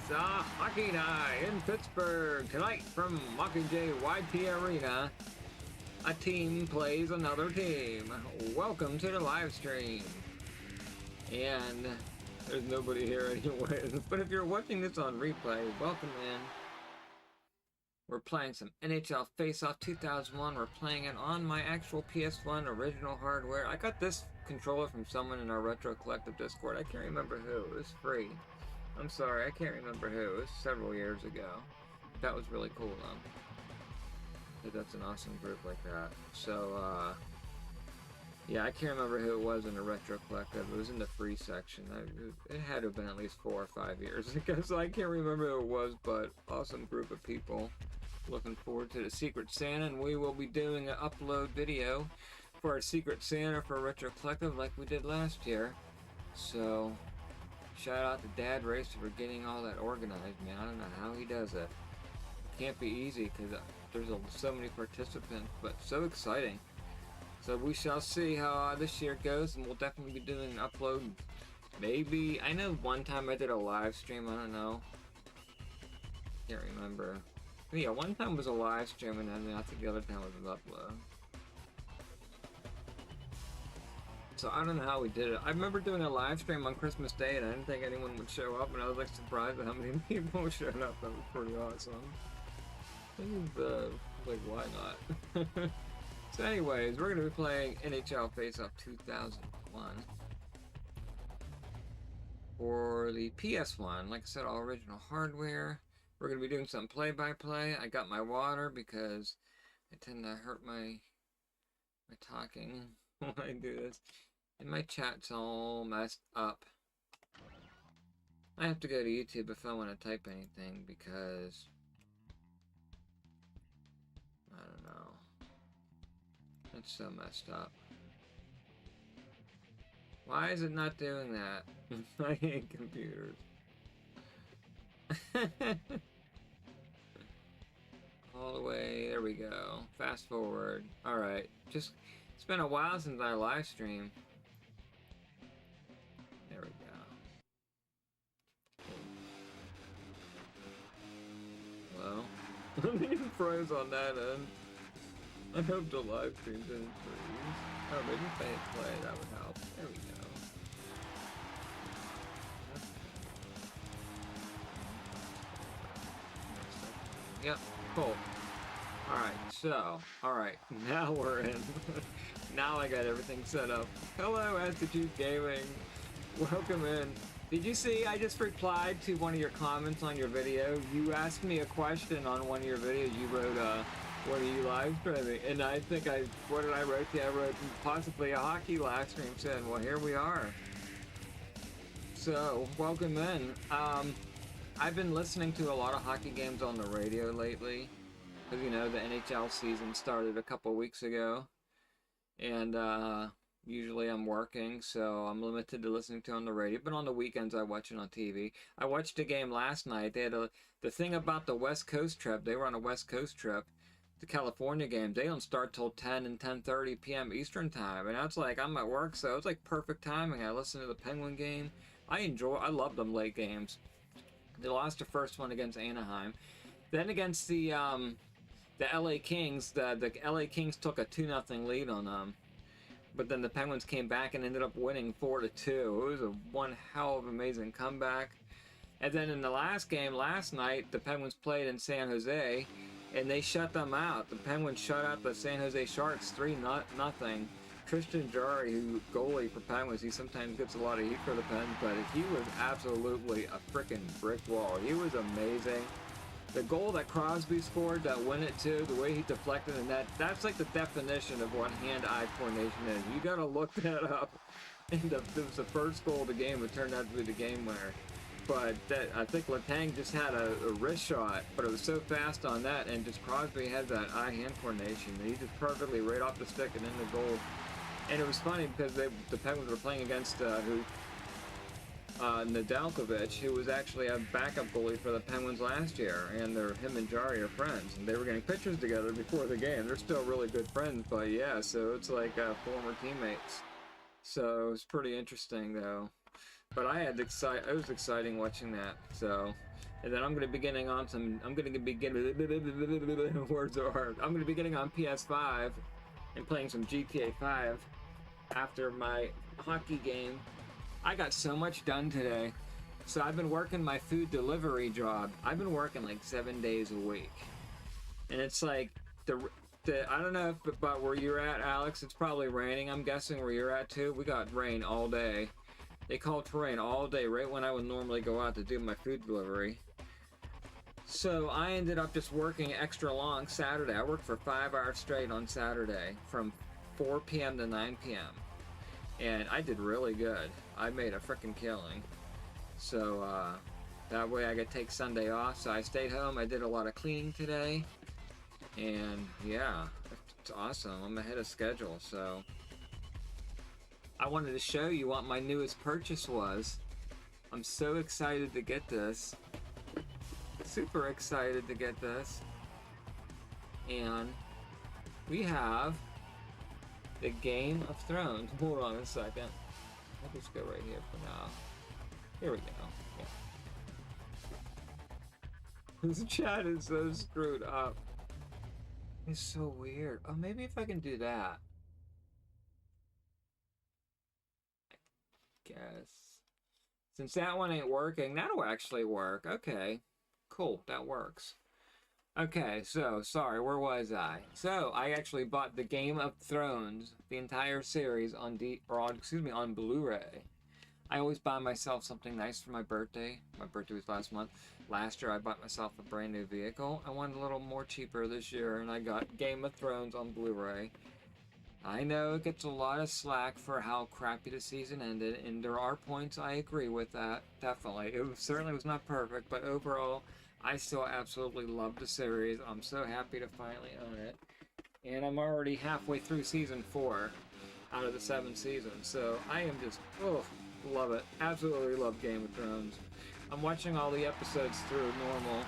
It's a hockey night in Pittsburgh. Tonight from MockingjayYT Arena, a team plays another team. Welcome to the live stream. And there's nobody here anyways. But if you're watching this on replay, welcome in. We're playing some NHL FaceOff 2001. We're playing it on my actual PS1 original hardware. I got this controller from someone in our Retro Collective Discord. I can't remember who. It was free. I'm sorry, I can't remember who. It was several years ago. That was really cool though. That's an awesome group like that. So, yeah, I can't remember who it was in the Retro Collective. It was in the free section. It had to have been at least 4 or 5 years ago, so I can't remember who it was, but awesome group of people. Looking forward to the Secret Santa, and we will be doing an upload video for our Secret Santa for Retro Collective like we did last year. So, shout out to Dad Racer for getting all that organized, man. I don't know how he does it. It can't be easy because there's so many participants, but so exciting. So we shall see how this year goes, and we'll definitely be doing an upload. Maybe, I know one time I did a live stream, I don't know. Can't remember. But yeah, one time was a live stream, and then I think the other time was an upload. So I don't know how we did it. I remember doing a live stream on Christmas Day, and I didn't think anyone would show up, and I was like surprised at how many people showed up. That was pretty awesome. Like, why not? So anyways, we're going to be playing NHL FaceOff 2001 for the PS1. Like I said, all original hardware. We're going to be doing some play-by-play. I got my water because I tend to hurt my talking when I do this. And my chat's all messed up. I have to go to YouTube if I want to type anything because I don't know. It's so messed up. Why is it not doing that? I hate computers. All the way, there we go. Fast forward. Alright, it's been a while since I live stream. There we go. Well, it froze on that end. I hope the live stream didn't freeze. Oh, maybe if I hit play, that would help. There we go. Yep, cool. Alright, now we're in. Now I got everything set up. Hello, Institute Gaming. Welcome in. Did you see I just replied to one of your comments on your video? You asked me a question on one of your videos. You wrote, what are you live streaming? And I think what did I write to you? I wrote possibly a hockey live stream saying, well, here we are. So, welcome in. I've been listening to a lot of hockey games on the radio lately. Because, you know, the NHL season started a couple weeks ago. And, usually I'm working, so I'm limited to listening to it on the radio. But on the weekends, I watch it on TV. I watched a game last night. They had the thing about the West Coast trip. They were on a West Coast trip. The California games, they don't start till 10 and 10:30 p.m. Eastern time. And that's like, I'm at work, so it's like perfect timing. I listened to the Penguin game. I love them late games. They lost the first one against Anaheim. Then against the LA Kings, the LA Kings took a 2-0 lead on them. But then the Penguins came back and ended up winning 4-2. It was one hell of an amazing comeback. And then in the last game last night, the Penguins played in San Jose, and they shut them out. The Penguins shut out the San Jose Sharks 3-0. Christian Jarry, who goalie for Penguins, he sometimes gets a lot of heat for the Pens, but he was absolutely a freaking brick wall. He was amazing. The goal that Crosby scored, that win it too, the way he deflected in that's like the definition of what hand-eye coordination is. You gotta look that up. And it was the first goal of the game. It turned out to be the game winner. But I think Letang just had a wrist shot, but it was so fast on that, and just Crosby had that eye-hand coordination. He just perfectly right off the stick and in the goal. And it was funny because the Penguins were playing against Nedeljkovic, who was actually a backup goalie for the Penguins last year, and him and Jarry are friends, and they were getting pictures together before the game. They're still really good friends, but yeah, so it's like former teammates. So it's pretty interesting though. But it was exciting watching that. So And then I'm going to be getting on some, I'm going to be getting, words are hard. I'm going to be getting on PS5 and playing some GTA 5 after my hockey game. I got so much done today. So I've been working my food delivery job. I've been working like 7 days a week. And it's like, I don't know about where you're at, Alex. It's probably raining. I'm guessing where you're at too. We got rain all day. They called for rain all day, right when I would normally go out to do my food delivery. So I ended up just working extra long Saturday. I worked for 5 hours straight on Saturday from 4 p.m. to 9 p.m. And I did really good. I made a freaking killing. So that way I could take Sunday off. So I stayed home. I did a lot of cleaning today. And yeah, it's awesome. I'm ahead of schedule. So I wanted to show you what my newest purchase was. I'm so excited to get this. Super excited to get this. And we have the Game of Thrones. Hold on a second. I'll just go right here for now. Here we go. Yeah. This chat is so screwed up. It's so weird. Oh, maybe if I can do that. I guess. Since that one ain't working, that'll actually work. Okay. Cool, that works. Okay, so, sorry, where was I? So, I actually bought the Game of Thrones, the entire series on Blu-ray. I always buy myself something nice for my birthday. My birthday was last month. Last year, I bought myself a brand new vehicle. I wanted a little more cheaper this year, and I got Game of Thrones on Blu-ray. I know it gets a lot of slack for how crappy the season ended, and there are points I agree with that, definitely. Certainly was not perfect, but overall, I still absolutely love the series. I'm so happy to finally own it. And I'm already halfway through season 4 out of the 7 seasons, so I am just, love it. Absolutely love Game of Thrones. I'm watching all the episodes through normal,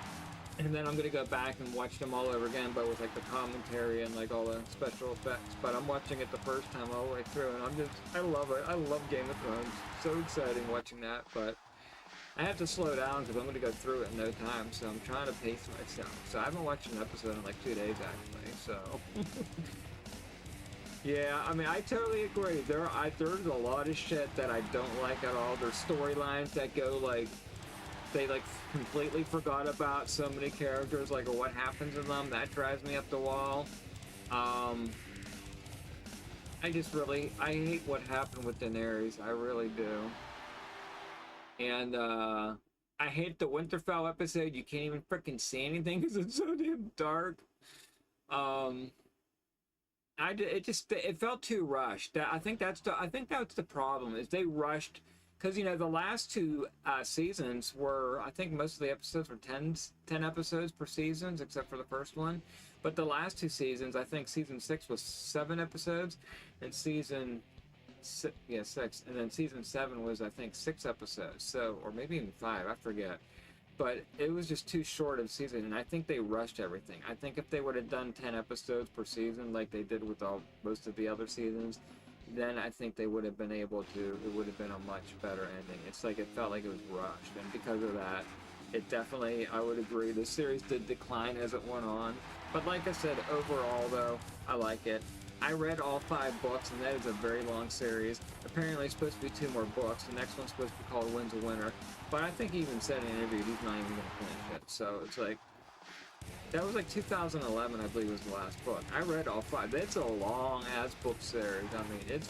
and then I'm gonna go back and watch them all over again, but with like the commentary and like all the special effects. But I'm watching it the first time all the way through, and I love it. I love Game of Thrones. So exciting watching that, but I have to slow down because I'm gonna go through it in no time, so I'm trying to pace myself. So I haven't watched an episode in like 2 days actually, so. Yeah, I mean, I totally agree. There's a lot of shit that I don't like at all. There's storylines that go like, they like completely forgot about so many characters, like what happens to them. That drives me up the wall. I hate what happened with Daenerys. I really do. And I hate the Winterfell episode. You can't even freaking see anything because it's so damn dark. It felt too rushed. I think that's the problem, is they rushed, because you know the last 2 seasons were, I think most of the episodes were 10 episodes per season, except for the first one. But the last 2 seasons, I think season 6 was 7 episodes, and season 6, and then season 7 was I think 6 episodes. So, or maybe even 5, I forget. But it was just too short of season, and I think they rushed everything. I think if they would have done 10 episodes per season like they did with most of the other seasons, then I think they would have been able to, it would have been a much better ending. It's like it felt like it was rushed, and because of that, it definitely, I would agree, the series did decline as it went on. But like I said, overall though, I like it. I read all 5 books, and that is a very long series. Apparently it's supposed to be 2 more books. The next one's supposed to be called Winds of Winter. But I think he even said in an interview he's not even going to finish it. So it's like, that was like 2011, I believe, was the last book. I read all 5. It's a long-ass book series. I mean, it's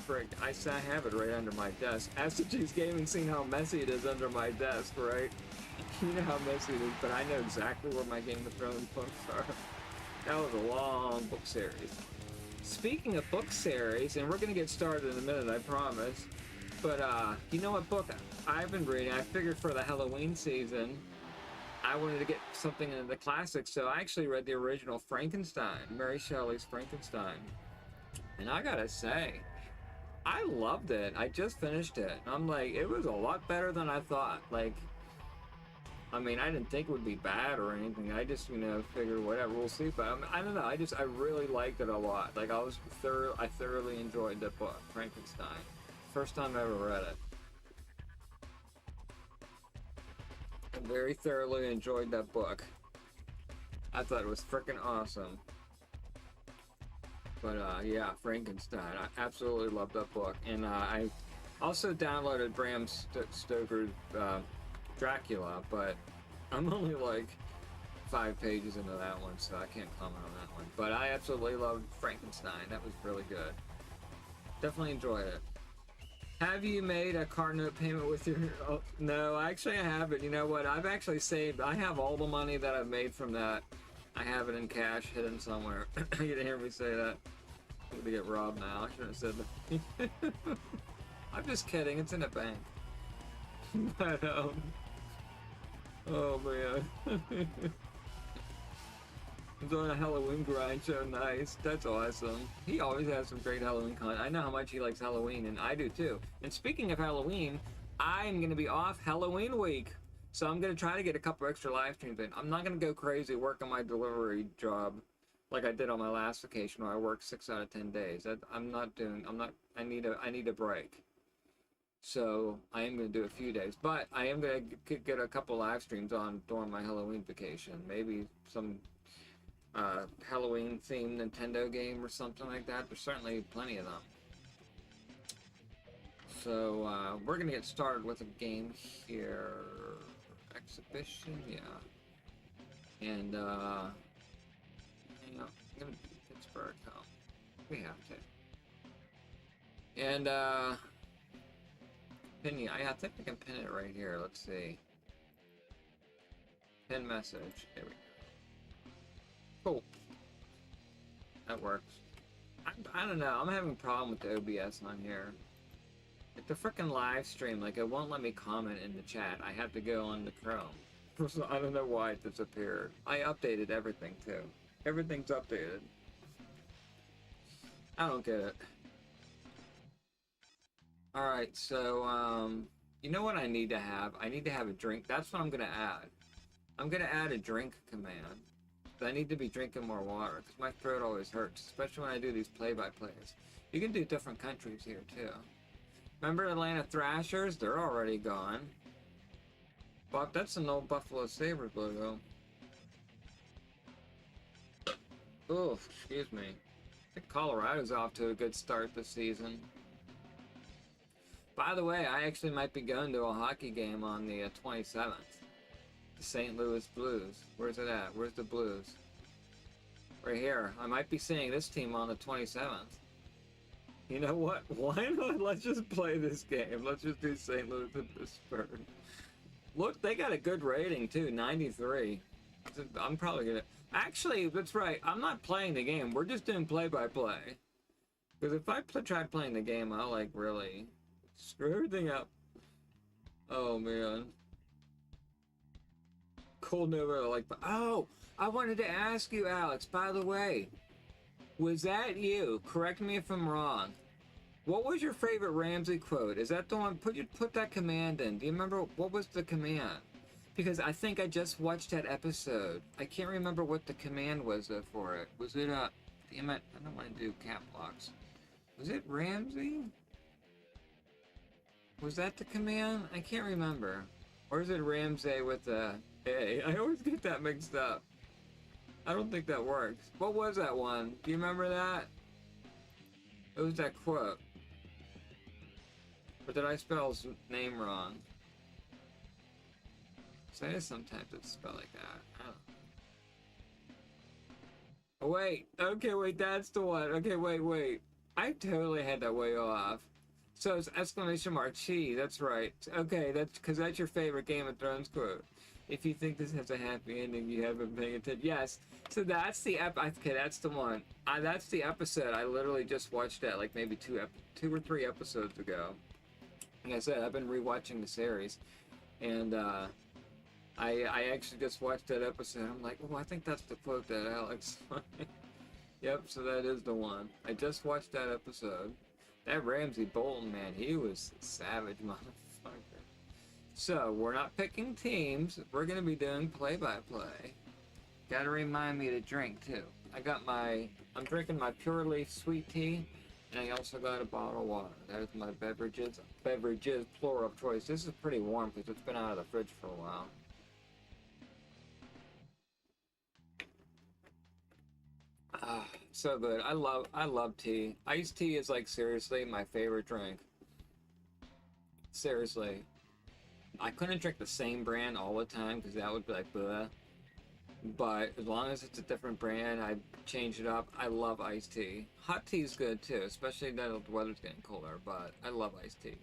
I have it right under my desk. Astrogees Gaming seen how messy it is under my desk, right? You know how messy it is, but I know exactly where my Game of Thrones books are. That was a long book series. Speaking of book series, and we're going to get started in a minute, I promise, but you know what book I've been reading? I figured for the Halloween season, I wanted to get something in the classics, so I actually read the original Frankenstein, Mary Shelley's Frankenstein. And I gotta say, I loved it. I just finished it. I'm like, it was a lot better than I thought. Like, I mean, I didn't think it would be bad or anything. I just, figured whatever, we'll see. But I don't know. I really liked it a lot. Like, I thoroughly enjoyed that book, Frankenstein. First time I ever read it. I very thoroughly enjoyed that book. I thought it was freaking awesome. But yeah, Frankenstein. I absolutely loved that book. And I also downloaded Bram Stoker's Dracula, but I'm only like 5 pages into that one, so I can't comment on that one. But I absolutely loved Frankenstein. That was really good. Definitely enjoyed it. Have you made a car note payment with your... Oh, no, actually I haven't. You know what? I've actually saved... I have all the money that I've made from that. I have it in cash hidden somewhere. You didn't hear me say that. I'm gonna get robbed now. I shouldn't have said that. I'm just kidding. It's in a bank. But, oh, man. He's on a Halloween grind show. Nice. That's awesome. He always has some great Halloween content. I know how much he likes Halloween, and I do too. And speaking of Halloween, I'm going to be off Halloween week. So I'm going to try to get a couple extra live streams in. I'm not going to go crazy working my delivery job like I did on my last vacation where I worked 6 out of 10 days. I need a break. So I am going to do a few days. But I am going to get a couple live streams on during my Halloween vacation. Maybe some... Halloween themed Nintendo game or something like that. There's certainly plenty of them. So we're gonna get started with a game here. Exhibition, yeah. And you know, I'm gonna do Pittsburgh home. We have to. And pin, I think I can pin it right here. Let's see. Pin message. There we go. Cool. That works. I don't know. I'm having a problem with the OBS on here. Like the frickin' live stream, like it won't let me comment in the chat. I have to go on the Chrome. So I don't know why it disappeared. I updated everything too. Everything's updated. I don't get it. Alright, so you know what I need to have? I need to have a drink. That's what I'm gonna add. I'm gonna add a drink command. I need to be drinking more water because my throat always hurts, especially when I do these play-by-plays. You can do different countries here too. Remember Atlanta Thrashers? They're already gone. But that's an old Buffalo Sabres logo. Oh, excuse me. I think Colorado's off to a good start this season. By the way, I actually might be going to a hockey game on the 27th. St. Louis Blues. Where's it at? Where's the Blues? Right here. I might be seeing this team on the 27th. You know what? Why not? Let's just play this game. Let's just do St. Louis and Pittsburgh. Look, they got a good rating too, 93. I'm probably gonna... Actually, that's right. I'm not playing the game. We're just doing play-by-play. Because if I try playing the game, I'll like really screw everything up. Oh man. Cool Nova, like, oh, I wanted to ask you, Alex, by the way, was that you? Correct me if I'm wrong. What was your favorite Ramsey quote? Is that the one? Put that command in. Do you remember what was the command? Because I think I just watched that episode. I can't remember what the command was though for it. Was it damn it, I don't want to do cap locks. Was it Ramsey? Was that the command? I can't remember. Or is it Ramsey with a A? I always get that mixed up. I don't think that works. What was that one? Do you remember that? It was that quote. Or did I spell his name wrong? Say sometimes it's spelled like that. I don't know. Oh, wait. Okay, wait, that's the one. Okay, wait. I totally had that way off. So it's exclamation mark cheese. That's right. Okay, that's because that's your favorite Game of Thrones quote. If you think this has a happy ending, you haven't been paying attention. Yes. So that's the okay, that's the one. That's the episode. I literally just watched that like maybe two or three episodes ago. Like I said, I've been rewatching the series, and I actually just watched that episode. I'm like, oh, I think that's the quote that Alex. Yep. So that is the one. I just watched that episode. That Ramsey Bolton, man, he was a savage motherfucker. So, we're not picking teams. We're going to be doing play-by-play. Gotta remind me to drink, too. I'm drinking my Pure Leaf sweet tea, and I also got a bottle of water. That is my beverages, plural of choice. This is pretty warm because it's been out of the fridge for a while. So good. I love tea. Iced tea is like seriously my favorite drink. Seriously. I couldn't drink the same brand all the time because that would be like bleh. But as long as it's a different brand, I change it up. I love iced tea. Hot tea is good too, especially now that the weather's getting colder, but I love iced tea.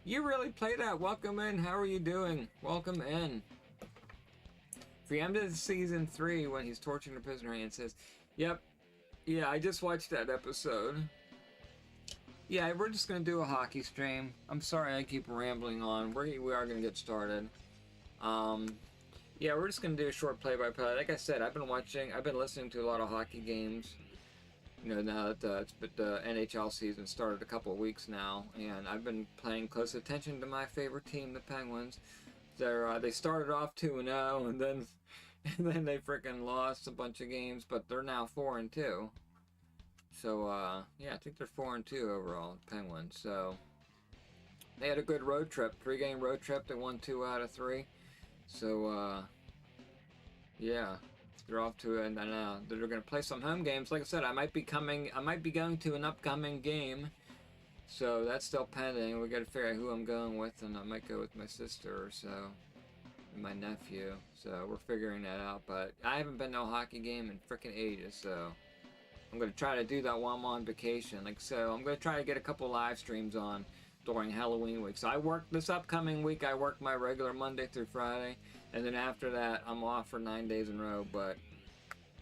You really play that. Welcome in. How are you doing? Welcome in. If you end of season 3 when he's torturing the prisoner and says, yep, yeah, I just watched that episode. Yeah, we're just going to do a hockey stream. I'm sorry I keep rambling on. We are going to get started. Yeah, we're just going to do a short play-by-play. Like I said, I've been listening to a lot of hockey games. You know, now that the NHL season started a couple of weeks now, and I've been paying close attention to my favorite team, the Penguins. They started off 2-0, and then they freaking lost a bunch of games, but they're now 4-2. So yeah, I think they're 4-2 overall, the Penguins. So they had a good road trip, 3-game road trip. They won 2 out of 3. So yeah, they're off to it, and they're going to play some home games. Like I said, I might be going to an upcoming game. So that's still pending. We got to figure out who I'm going with, and I might go with my sister or so, and my nephew. So we're figuring that out. But I haven't been to a hockey game in freaking ages, so I'm gonna try to do that while I'm on vacation. So I'm gonna try to get a couple live streams on during Halloween week. So I work this upcoming week. I work my regular Monday through Friday, and then after that I'm off for 9 days in a row. But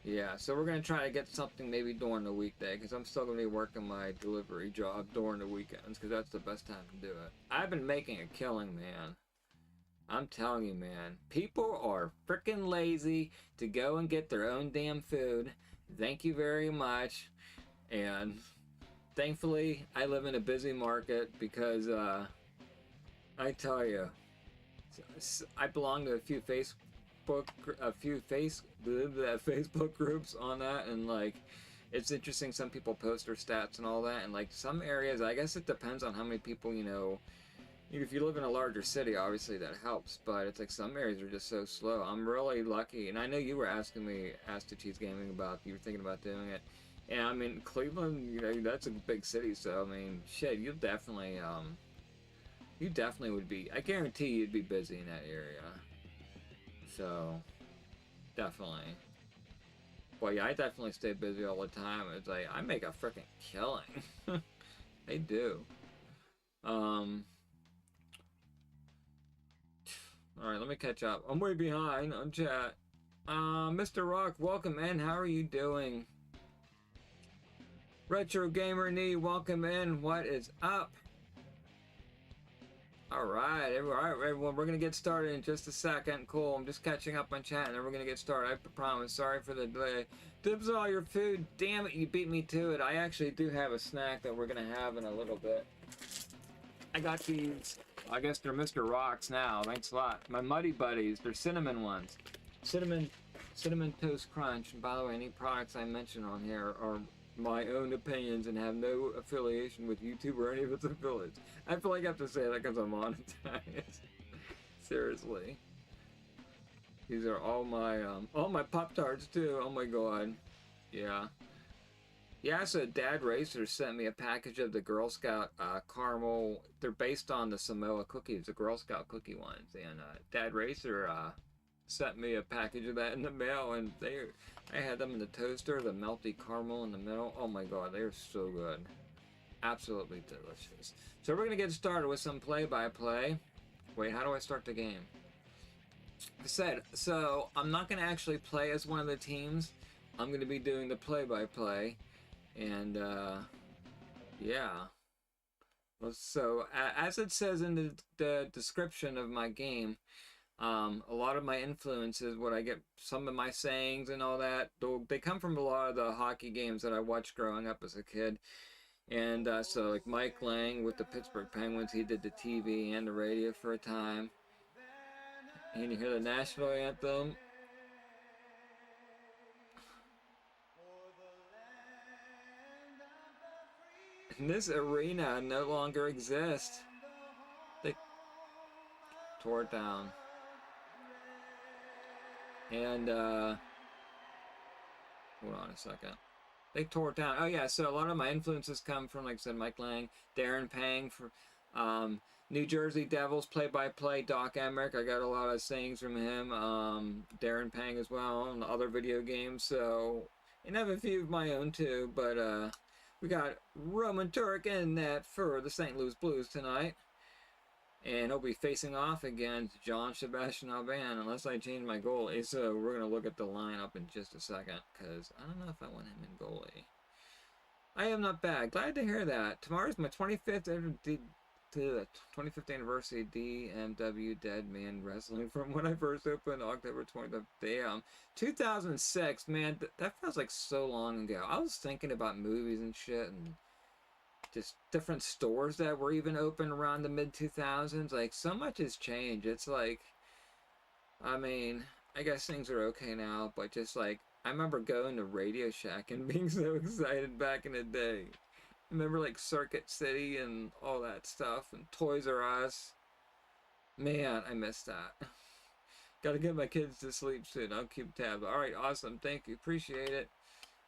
yeah, so we're going to try to get something maybe during the weekday, because I'm still going to be working my delivery job during the weekends, because that's the best time to do it. I've been making a killing, man. I'm telling you, man. People are freaking lazy to go and get their own damn food. Thank you very much. And thankfully, I live in a busy market, because I tell you, I belong to a few Facebook groups on that, and like it's interesting. Some people post their stats and all that, and like some areas, I guess it depends on how many people, you know, if you live in a larger city, obviously that helps, but it's like some areas are just so slow. I'm really lucky, and I know you were asking me, Ask the Cheese Gaming, about you were thinking about doing it, and I mean Cleveland, you know, that's a big city, so I mean shit, you definitely would be, I guarantee you'd be busy in that area. So, definitely. Well, yeah, I definitely stay busy all the time. It's like, I make a freaking killing. I do. Alright, let me catch up. I'm way behind on chat. Mr. Rock, welcome in. How are you doing? Retro Gamer Knee, welcome in. What is up? Alright, everyone, we're going to get started in just a second. Cool, I'm just catching up on chat, and then we're going to get started. I promise. Sorry for the delay. Dibs all your food. Damn it, you beat me to it. I actually do have a snack that we're going to have in a little bit. I got these. I guess they're Mr. Rocks now. Thanks a lot. My Muddy Buddies. They're cinnamon ones. Cinnamon Toast Crunch. And by the way, any products I mention on here are my own opinions and have no affiliation with YouTube or any of its affiliates. I feel like I have to say that because I'm monetized. Seriously. These are all my Pop-Tarts too. Oh my god. Yeah. Yeah, so Dad Racer sent me a package of the Girl Scout caramel. They're based on the Samoa cookies, the Girl Scout cookie ones. And Dad Racer sent me a package of that in the mail, and I had them in the toaster, the melty caramel in the middle. Oh my god, they're so good. Absolutely delicious. So we're going to get started with some play-by-play. Wait, how do I start the game? I said, so I'm not going to actually play as one of the teams. I'm going to be doing the play-by-play. And, yeah. So, as it says in the description of my game, a lot of my influences, what I get, some of my sayings and all that, they come from a lot of the hockey games that I watched growing up as a kid. And so like Mike Lange with the Pittsburgh Penguins, he did the TV and the radio for a time. And you hear the national anthem. And this arena no longer exists. They tore it down. And hold on a second. They tore it down. Oh yeah, so a lot of my influences come from, like I said, Mike Lange, Darren Pang for New Jersey Devils play-by-play, Doc Emrick. I got a lot of sayings from him. Darren Pang as well, and other video games. So, and I have a few of my own too. But we got Roman Turek in net for the St. Louis Blues tonight. And he'll be facing off against John Sebastian Aubin, unless I change my goalie. So we're going to look at the lineup in just a second, because I don't know if I want him in goalie. I am not bad. Glad to hear that. Tomorrow's my 25th anniversary DMW Dead Man Wrestling from when I first opened October 25th. Damn. 2006, man, that feels like so long ago. I was thinking about movies and shit, and just different stores that were even open around the mid-2000s. Like, so much has changed. It's like, I mean, I guess things are okay now, but just like, I remember going to Radio Shack and being so excited back in the day. Remember, like, Circuit City and all that stuff, and Toys R Us. Man, I miss that. Gotta get my kids to sleep soon. I'll keep tabs. Alright, awesome. Thank you. Appreciate it.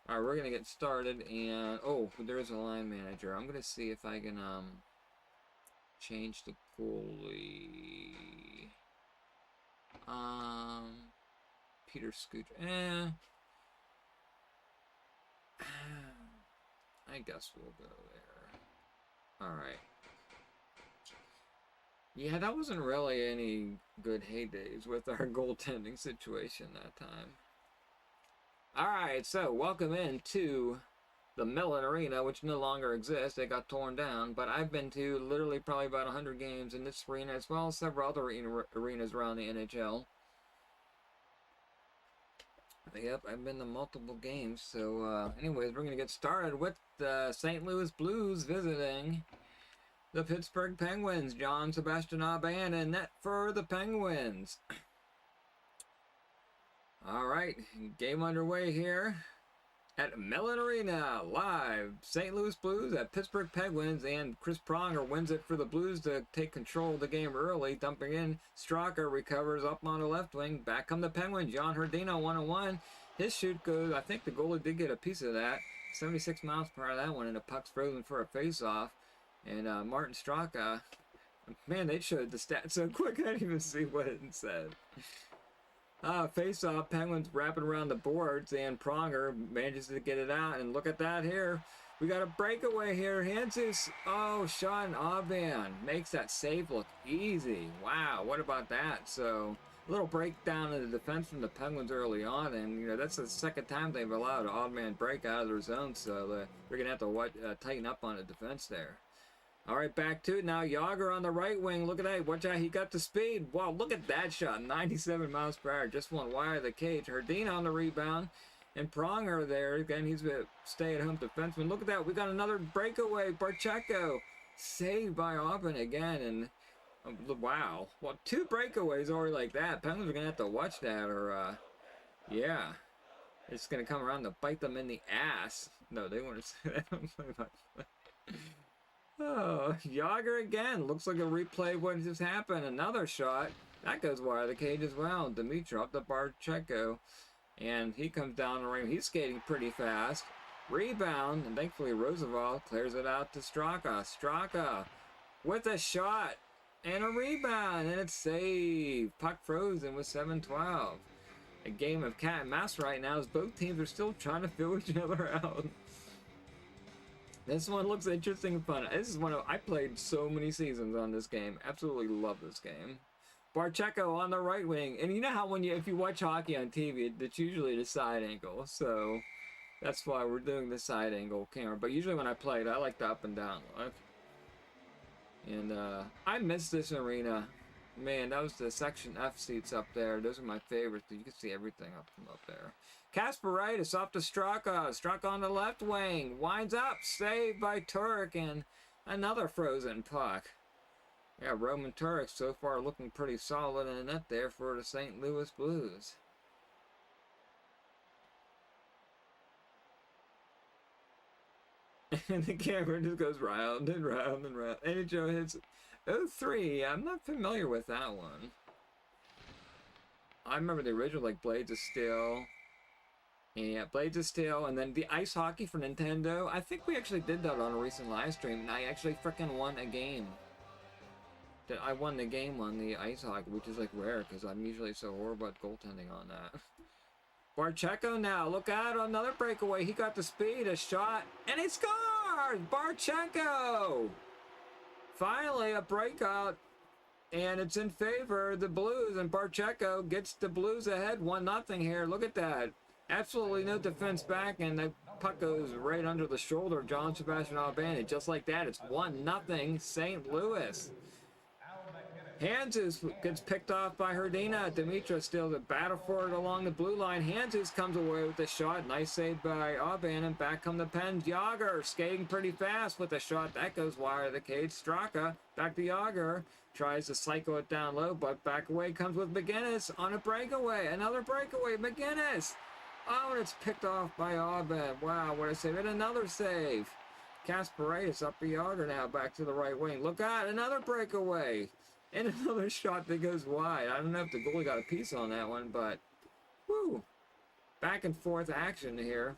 Alright, we're gonna get started, and oh, there's a line manager. I'm gonna see if I can change the goalie. Peter Scooch. I guess we'll go there. Alright. Yeah, that wasn't really any good heydays with our goaltending situation that time. Alright, so welcome into the Mellon Arena, which no longer exists. It got torn down, but I've been to literally probably about 100 games in this arena, as well as several other arenas around the NHL. Yep, I've been to multiple games. So, anyways, we're going to get started with the St. Louis Blues visiting the Pittsburgh Penguins. John Sebastian Aubin in net for the Penguins. Alright, game underway here at Mellon Arena, live. St. Louis Blues at Pittsburgh Penguins, and Chris Pronger wins it for the Blues to take control of the game early, dumping in. Straka recovers up on the left wing. Back come the Penguins. Jan Hrdina 1-on-1. His shoot goes, I think the goalie did get a piece of that. 76 miles per hour that one, and the puck's frozen for a face-off. And Martin Straka, man, they showed the stats so quick I didn't even see what it said. Face-off, Penguins wrapping around the boards, and Pronger manages to get it out, and look at that here. We got a breakaway here. Jesus, oh, Sean Aubin makes that save look easy. Wow, what about that? So, a little breakdown in the defense from the Penguins early on, and, you know, that's the second time they've allowed an odd-man break out of their zone, so they're going to have to tighten up on the defense there. All right, back to it now. Yager on the right wing. Look at that. Watch out. He got the speed. Wow, look at that shot. 97 miles per hour. Just went wide of the cage. Hrdina on the rebound. And Pronger there. Again, he's a stay-at-home defenseman. Look at that. We got another breakaway. Barcheco saved by Aubin again. And wow. Well, 2 breakaways already like that. Penguins are going to have to watch that, or, yeah. It's going to come around to bite them in the ass. No, they want to say that. Oh, Yager again. Looks like a replay of what just happened. Another shot. That goes wide of the cage as well. Dimitrov to Barcheco. And he comes down the ring. He's skating pretty fast. Rebound. And thankfully Roosevelt clears it out to Straka. Straka with a shot. And a rebound. And it's saved. Puck frozen with 7:12. A game of cat and mouse right now as both teams are still trying to fill each other out. This one looks interesting and fun. This is one of, I played so many seasons on this game. Absolutely love this game. Barcheco on the right wing. And you know how if you watch hockey on TV, it's usually the side angle. So that's why we're doing the side angle camera. But usually when I played, I like the up and down look. And I miss this arena. Man, that was the Section F seats up there. Those are my favorites. You can see everything from up there. Kasparaitis off to Straka. Straka on the left wing. Winds up. Saved by Turek. And another frozen puck. Yeah, Roman Turek so far looking pretty solid in the net there for the St. Louis Blues. And the camera just goes round and round and round. NHL hits 03. I'm not familiar with that one. I remember the original, like, Blades of Steel. And Blades of Steel, and then the ice hockey for Nintendo. I think we actually did that on a recent live stream, and I actually freaking won a game. That I won the game on the ice hockey, which is like rare because I'm usually so horrible at goaltending on that. Barcheco now, look out, another breakaway. He got the speed, a shot, and he scores! Barcheco! Finally, a breakout, and it's in favor of the Blues, and Barcheco gets the Blues ahead 1-0 here. Look at that. Absolutely no defense back, and the puck goes right under the shoulder of John Sebastian Albani. Just like that, it's 1-0 St. Louis. Hanzus gets picked off by Herdina. Dimitra steals a battle for it along the blue line. Hanzus comes away with the shot. Nice save by Auban, and back come the Pens. Yager skating pretty fast with a shot that goes wide of the cage. Straka back to Yager. Tries to cycle it down low, but back away comes with McGinnis on a breakaway. Another breakaway. McGinnis. Oh, and it's picked off by Auban. Wow, what a save. And another save. Kasparidis up to Yager now, back to the right wing. Look out, another breakaway. And another shot that goes wide. I don't know if the goalie got a piece on that one, but whoo. Back and forth action here.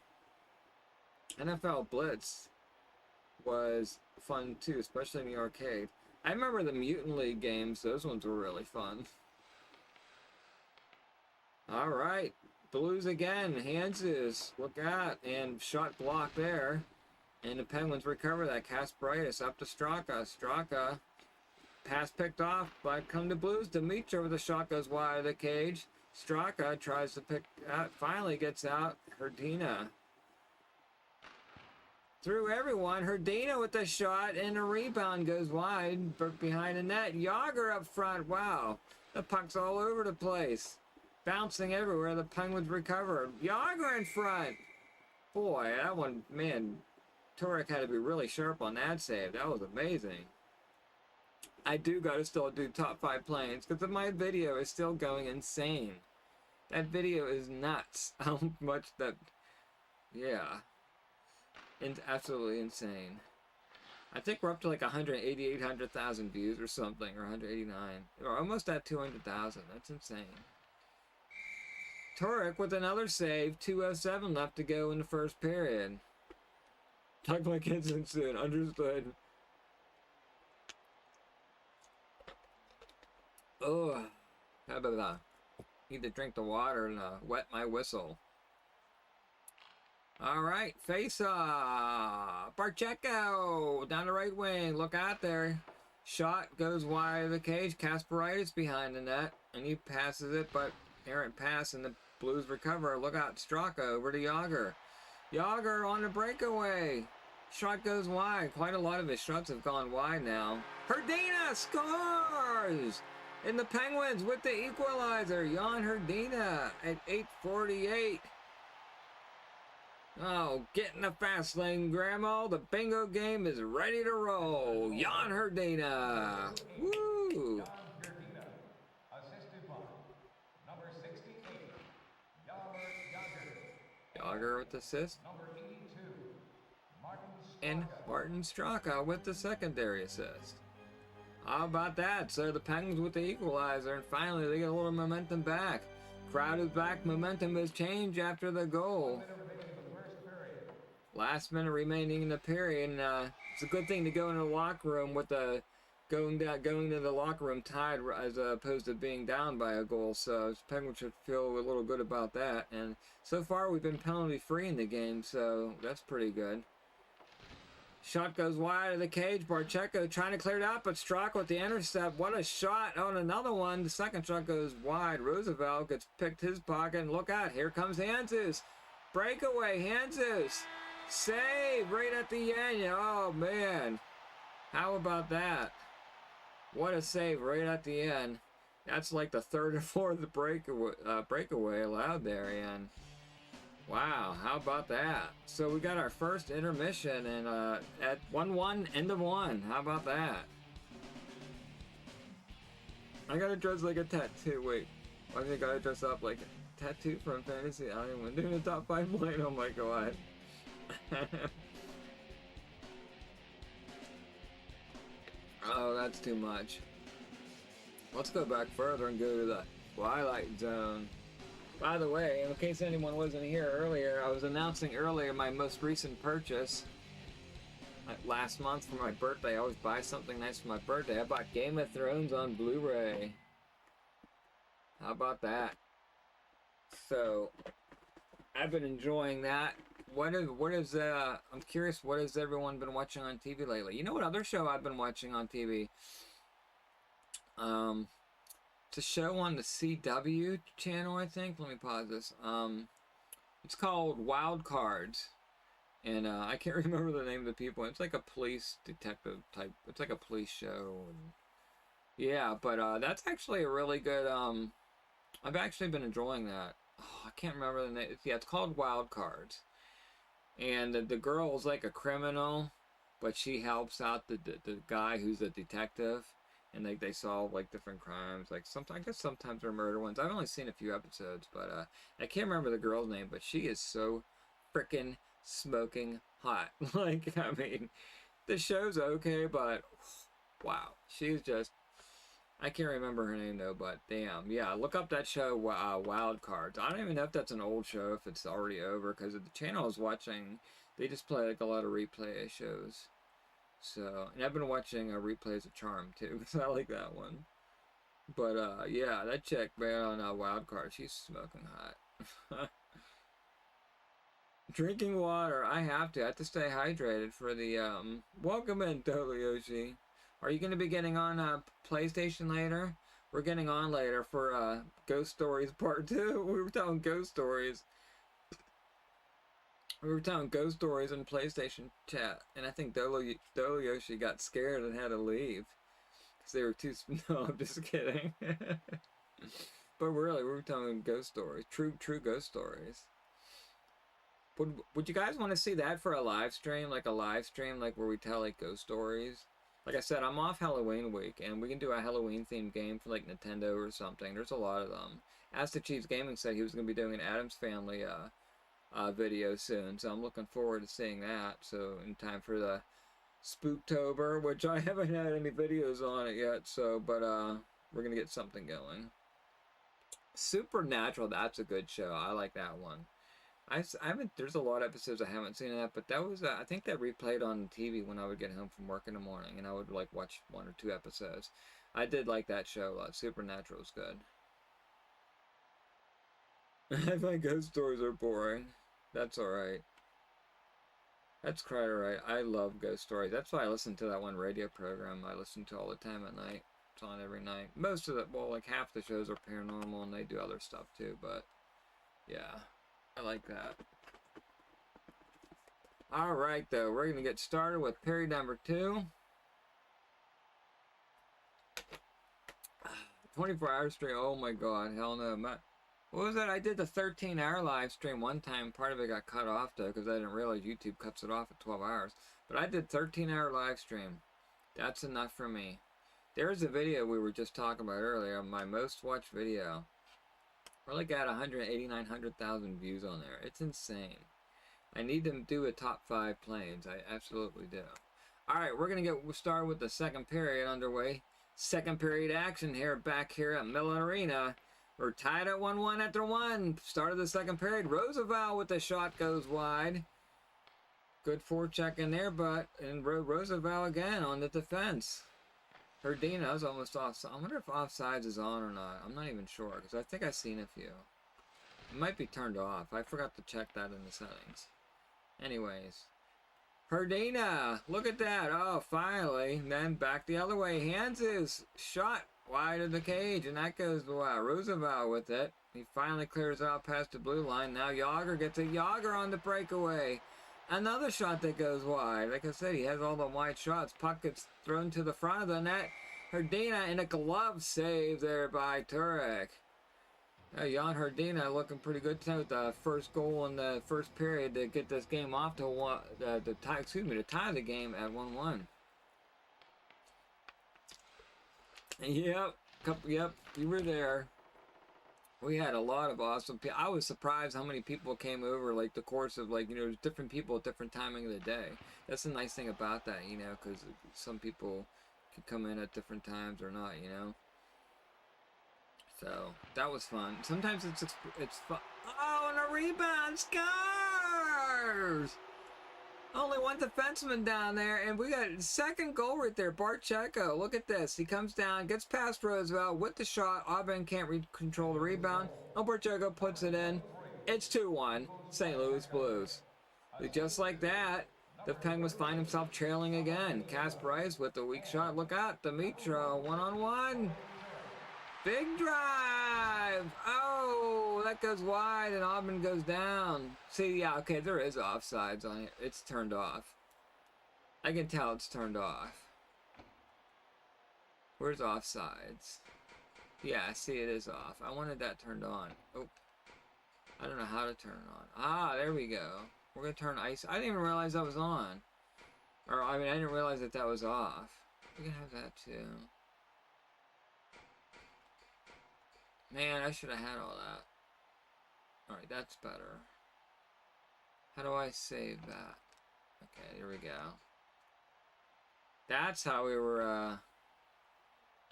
NFL Blitz was fun too, especially in the arcade. I remember the Mutant League games. Those ones were really fun. All right. Blues again. Hanses. Look out. And shot block there. And the Penguins recover that. Kasparidis up to Straka. Straka. Pass picked off, but come to Blues. Dimitra with a shot goes wide of the cage. Straka tries to pick out, finally gets out. Herdina. Through everyone. Herdina with the shot, and the rebound goes wide, but behind the net. Yager up front. Wow. The puck's all over the place. Bouncing everywhere. The Penguins recover. Yager in front. Boy, that one, man, Turek had to be really sharp on that save. That was amazing. I do gotta still do top 5 planes because my video is still going insane. That video is nuts. How much that, yeah, it's absolutely insane. I think we're up to like 100,000 views or something, or 189. We're almost at 200,000. That's insane. Turek with another save. 2:07 left to go in the first period. Talk like kids soon. Understood. Oh, how about that? Need to drink the water and wet my whistle. All right, face off. Barcheco down the right wing. Look out there. Shot goes wide of the cage. Kasparidis behind the net, and he passes it, but errant pass, and the Blues recover. Look out, Straka over to Yager. Yager on the breakaway. Shot goes wide. Quite a lot of his shots have gone wide now. Herdina scores! And the Penguins with the equalizer. Jan Herdina at 8:48. Oh, get in the fast lane, Grandma. The bingo game is ready to roll. Jan Herdina. Woo! Yager with the assist. And Martin Straka with the secondary assist. How about that? So the Penguins with the equalizer, and finally they get a little momentum back. Crowd is back. Momentum has changed after the goal. Last minute remaining in the period, and it's a good thing to go into the locker room with the going to the locker room tied as opposed to being down by a goal. So Penguins should feel a little good about that. And so far we've been penalty free in the game, so that's pretty good. Shot goes wide of the cage. Barcheco trying to clear it out, but Straka with the intercept. What a shot. On another one. The second shot goes wide. Roosevelt gets picked his pocket. And look out. Here comes Hanzus. Breakaway. Hanzus. Save right at the end. Oh, man. How about that? What a save right at the end. That's like the third or fourth breakaway allowed there. And wow, how about that? So we got our first intermission, and at 1-1, end of 1. How about that? I gotta dress like a tattoo. Wait, why do I gotta dress up like a tattoo from Fantasy Island? Doing a top 5 plane, oh my god. Oh, that's too much. Let's go back further and go to the Twilight Zone. By the way, in case anyone wasn't here earlier, I was announcing earlier my most recent purchase. Last month for my birthday, I always buy something nice for my birthday. I bought Game of Thrones on Blu-ray. How about that? So, I've been enjoying that. I'm curious, what has everyone been watching on TV lately? You know what other show I've been watching on TV? It's a show on the CW channel, I think. Let me pause this. It's called Wild Cards. And I can't remember the name of the people. It's like a police detective type. It's like a police show. And yeah, but that's actually a really good. I've actually been enjoying that. Oh, I can't remember the name. Yeah, it's called Wild Cards. And the girl's like a criminal, but she helps out the guy who's a detective. And they solve like different crimes. Like sometimes, I guess sometimes they're murder ones. I've only seen a few episodes, but I can't remember the girl's name. But she is so freaking smoking hot. Like, I mean, the show's okay, but wow, she's just, I can't remember her name though, but damn, yeah, look up that show, Wild Cards. I don't even know if that's an old show, if it's already over, because the channel I was watching, they just play like a lot of replay shows. So, and I've been watching Replays of Charm too, because I like that one. But yeah, that chick, man, on Wild Cards, she's smoking hot. Drinking water. I have to stay hydrated for the, welcome in, Yoshi. Are you going to be getting on, PlayStation later? We're getting on later for, Ghost Stories Part 2. We were telling ghost stories. We were telling ghost stories in PlayStation chat. And I think Yoshi got scared and had to leave. Because they were too, no, I'm just kidding. But really, we were telling ghost stories. True ghost stories. Would you guys want to see that for a live stream? Like a live stream, like where we tell like ghost stories? Like I said, I'm off Halloween week, and we can do a Halloween themed game for like Nintendo or something. There's a lot of them. Ask Chiefs Gaming said he was going to be doing an Addams Family video soon, so I'm looking forward to seeing that. So in time for the Spooktober, which I haven't had any videos on it yet. So, but we're gonna get something going. Supernatural, that's a good show. I like that one. I haven't, there's a lot of episodes I haven't seen of that, but that was, I think that replayed on TV when I would get home from work in the morning, and I would, like, watch 1 or 2 episodes. I did like that show a lot. Supernatural is good. I think ghost stories are boring. That's alright. That's quite alright. I love ghost stories. That's why I listen to that one radio program I listen to all the time at night. It's on every night. Most of it, well, like half the shows are paranormal, and they do other stuff too, but yeah. I like that. Alright, though. We're going to get started with period number 2. 24-hour stream. Oh my god. Hell no. What was that? I did the 13-hour live stream one time. Part of it got cut off, though, because I didn't realize YouTube cuts it off at 12 hours. But I did 13-hour live stream. That's enough for me. There's a video we were just talking about earlier. My most watched video. We're like at 100,000 views on there. It's insane. I need to do a top 5 planes. I absolutely do. Alright, we're going to get started with the second period underway. Second period action here, back here at Miller Arena. We're tied at 1-1 after 1. Start of the second period. Roosevelt with the shot goes wide. Good forecheck in there, but and Roosevelt again on the defense. Herdina's almost off. I wonder if offsides is on or not. I'm not even sure, because I think I've seen a few. It might be turned off. I forgot to check that in the settings. Anyways. Herdina! Look at that! Oh, finally. And then back the other way. Hands his shot wide of the cage, and that goes to Roosevelt with it. He finally clears out past the blue line. Now Yager gets a Yager on the breakaway. Another shot that goes wide. Like I said, he has all the wide shots. Puck gets thrown to the front of the net. Herdina in a glove save there by Turek. Jan Herdina looking pretty good tonight with the first goal in the first period to get this game off to tie the game at 1-1. Yep, you were there. We had a lot of awesome people. I was surprised how many people came over, like, the course of, like, different people at different timing of the day. That's the nice thing about that, because some people can come in at different times or not, So that was fun. Sometimes it's fun. Oh, and a rebound scores! Only one defenseman down there, and we got second goal right there. Barchenko, look at this. He comes down, gets past Roosevelt with the shot. Aubin can't control the rebound. Oh, Barchenko puts it in. It's 2-1. St. Louis Blues. Just like that, the Penguins find himself trailing again. Casper Rice with the weak shot. Look out, Dimitro, one-on-one. Big drive! Oh, that goes wide and Aubin goes down. See, yeah, okay, there is offsides on it. It's turned off. I can tell it's turned off. Where's offsides? Yeah, see, it is off. I wanted that turned on. Oh, I don't know how to turn it on. Ah, there we go. We're gonna turn ice. I didn't even realize that was on. Or, I mean, I didn't realize that that was off. We can have that too. Man, I should have had all that. Alright, that's better. How do I save that? Okay, here we go. That's how we were,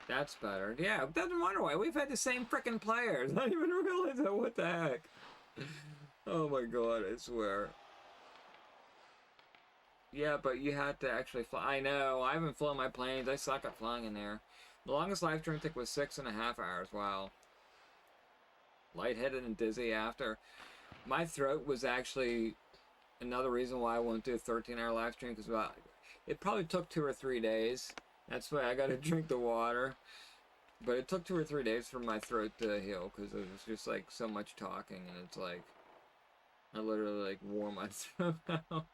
that's better. Yeah, it doesn't wonder why. We've had the same frickin' players. I didn't even realize that. What the heck? Oh my god, I swear. Yeah, but you had to actually fly. I know, I haven't flown my planes. I suck at flying in there. The longest live stream I think was 6.5 hours. Wow. Lightheaded and dizzy after. My throat was actually another reason why I won't do a 13-hour live stream, because it probably took 2 or 3 days. That's why I got to drink the water. But it took 2 or 3 days for my throat to heal, because it was just like so much talking, and it's like I literally like wore my throat out.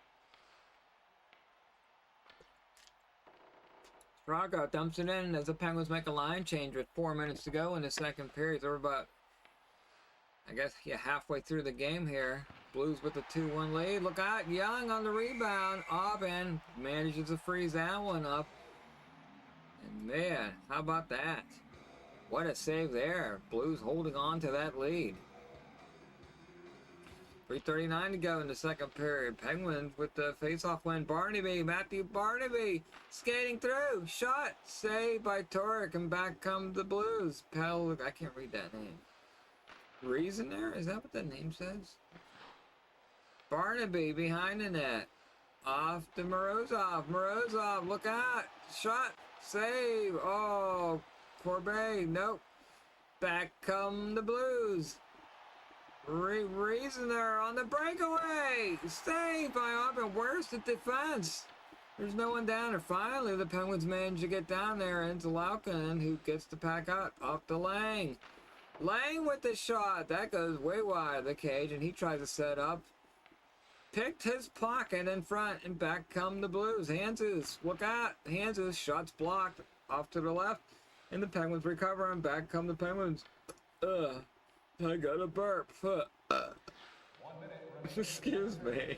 Rocco dumps it in as the Penguins make a line change with 4 minutes to go in the second period. They're about, I guess, yeah, halfway through the game here. Blues with the 2-1 lead. Look out, Young on the rebound. Aubin manages to freeze that one up. And man, how about that? What a save there. Blues holding on to that lead. 3:39 to go in the second period. Penguins with the face-off win. Matthew Barnaby skating through. Shot. Saved by Torek, and back come the Blues. I can't read that name. Reason there? Is that what that name says? Barnaby behind the net. Off to Morozov. Morozov, look out. Shot. Save. Oh, Corbet. Nope. Back come the Blues. Reasoner on the breakaway. Saved by Aubin. Where's the defense? There's no one down there. Finally, the Penguins manage to get down there into Lauken, who gets to pack out off to Lange. Lange with the shot. That goes way wide of the cage, and he tries to set up. Picked his pocket in front, and back come the Blues. Hanzus, look out. Hanzus, shots blocked off to the left, and the Penguins recover, and back come the Penguins. I got a burp. Excuse me.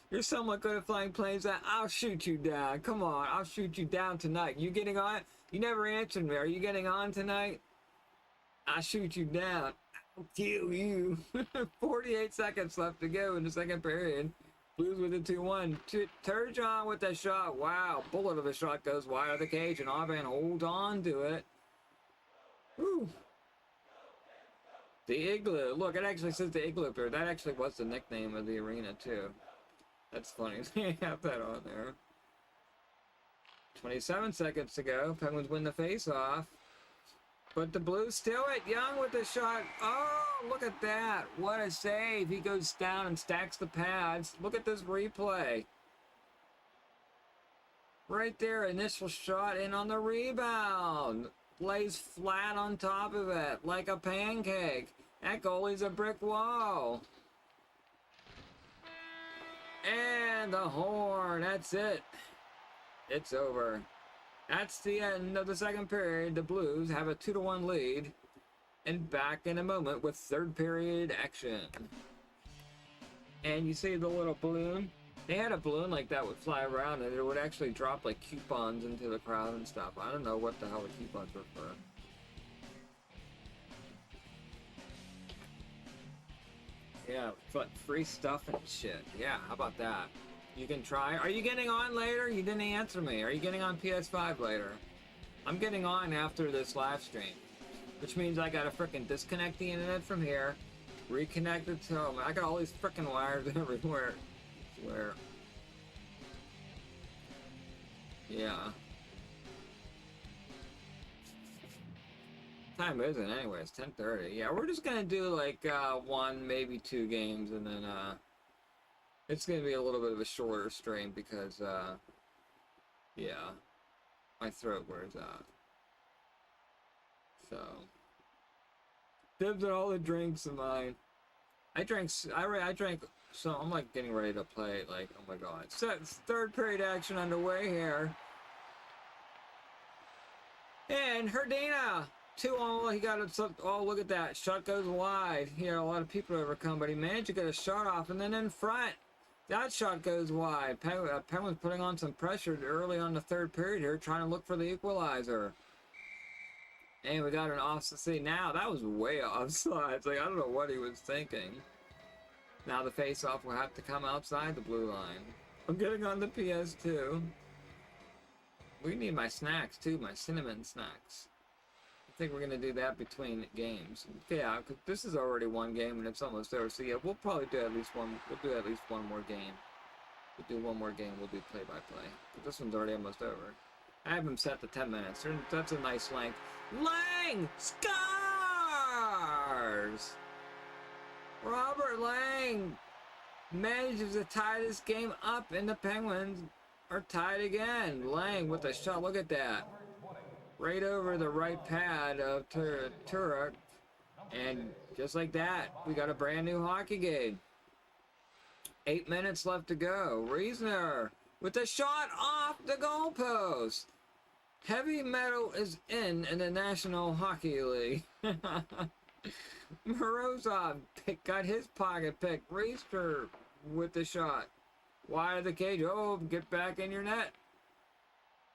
You're somewhat good at flying planes. I'll shoot you down. Come on, I'll shoot you down tonight. You getting on? You never answered me. Are you getting on tonight? I'll shoot you down. I'll kill you. 48 seconds left to go in the second period. Blues with a 2-1. Turgeon with the shot. Wow, bullet of a shot goes wide of the cage, and Aubin holds on to it. Woo. The Igloo. Look, it actually says the Igloo there. That actually was the nickname of the arena, too. That's funny. They have that on there. 27 seconds to go. Penguins win the face-off. But the Blues steal it. Young with the shot. Oh, look at that. What a save. He goes down and stacks the pads. Look at this replay. Right there, initial shot in on the rebound. Lays flat on top of it like a pancake. That goalie's a brick wall. And the horn. That's it. It's over. That's the end of the second period. The Blues have a 2-1 lead. And back in a moment with third period action. And you see the little balloon? They had a balloon like that would fly around, and it would actually drop like coupons into the crowd and stuff. I don't know what the hell the coupons were for. Yeah, but free stuff and shit. Yeah, how about that? You can try. Are you getting on later? You didn't answer me. Are you getting on PS5 later? I'm getting on after this live stream, which means I gotta frickin' disconnect the internet from here, reconnect it to home. I got all these frickin' wires everywhere. I swear. Yeah. Time is it anyway? It's 10:30. Yeah, we're just gonna do like one, maybe two games, and then it's gonna be a little bit of a shorter stream because yeah, my throat wears out. So dibs on all the drinks of mine. I drank. So I'm like getting ready to play. Like, oh my god! So it's third period action underway here. And Herdina, 2-0. He got it. Oh, look at that! Shot goes wide. He had a lot of people overcome, but he managed to get a shot off, and then in front, that shot goes wide. Penguins putting on some pressure early on the third period here, trying to look for the equalizer. And we got an offside. See, now that was way offside. It's like, I don't know what he was thinking. Now the face-off will have to come outside the blue line. I'm getting on the PS2. We need my snacks too, my cinnamon snacks. I think we're gonna do that between games. Yeah, cause this is already one game and it's almost over. So yeah, we'll probably do at least one. We'll do at least one more game. We'll do one more game. We'll do play-by-play. This one's already almost over. I have them set to 10 minutes. That's a nice length. Lange scores! Robert Lange manages to tie this game up, and the Penguins are tied again. Lange with a shot. Look at that. Right over the right pad of Turek. And just like that, we got a brand new hockey game. 8 minutes left to go. Reisner with a shot off the goalpost. Heavy metal is in the National Hockey League. Morozov got his pocket pick. Reisner with the shot. Wide of the cage. Oh, get back in your net.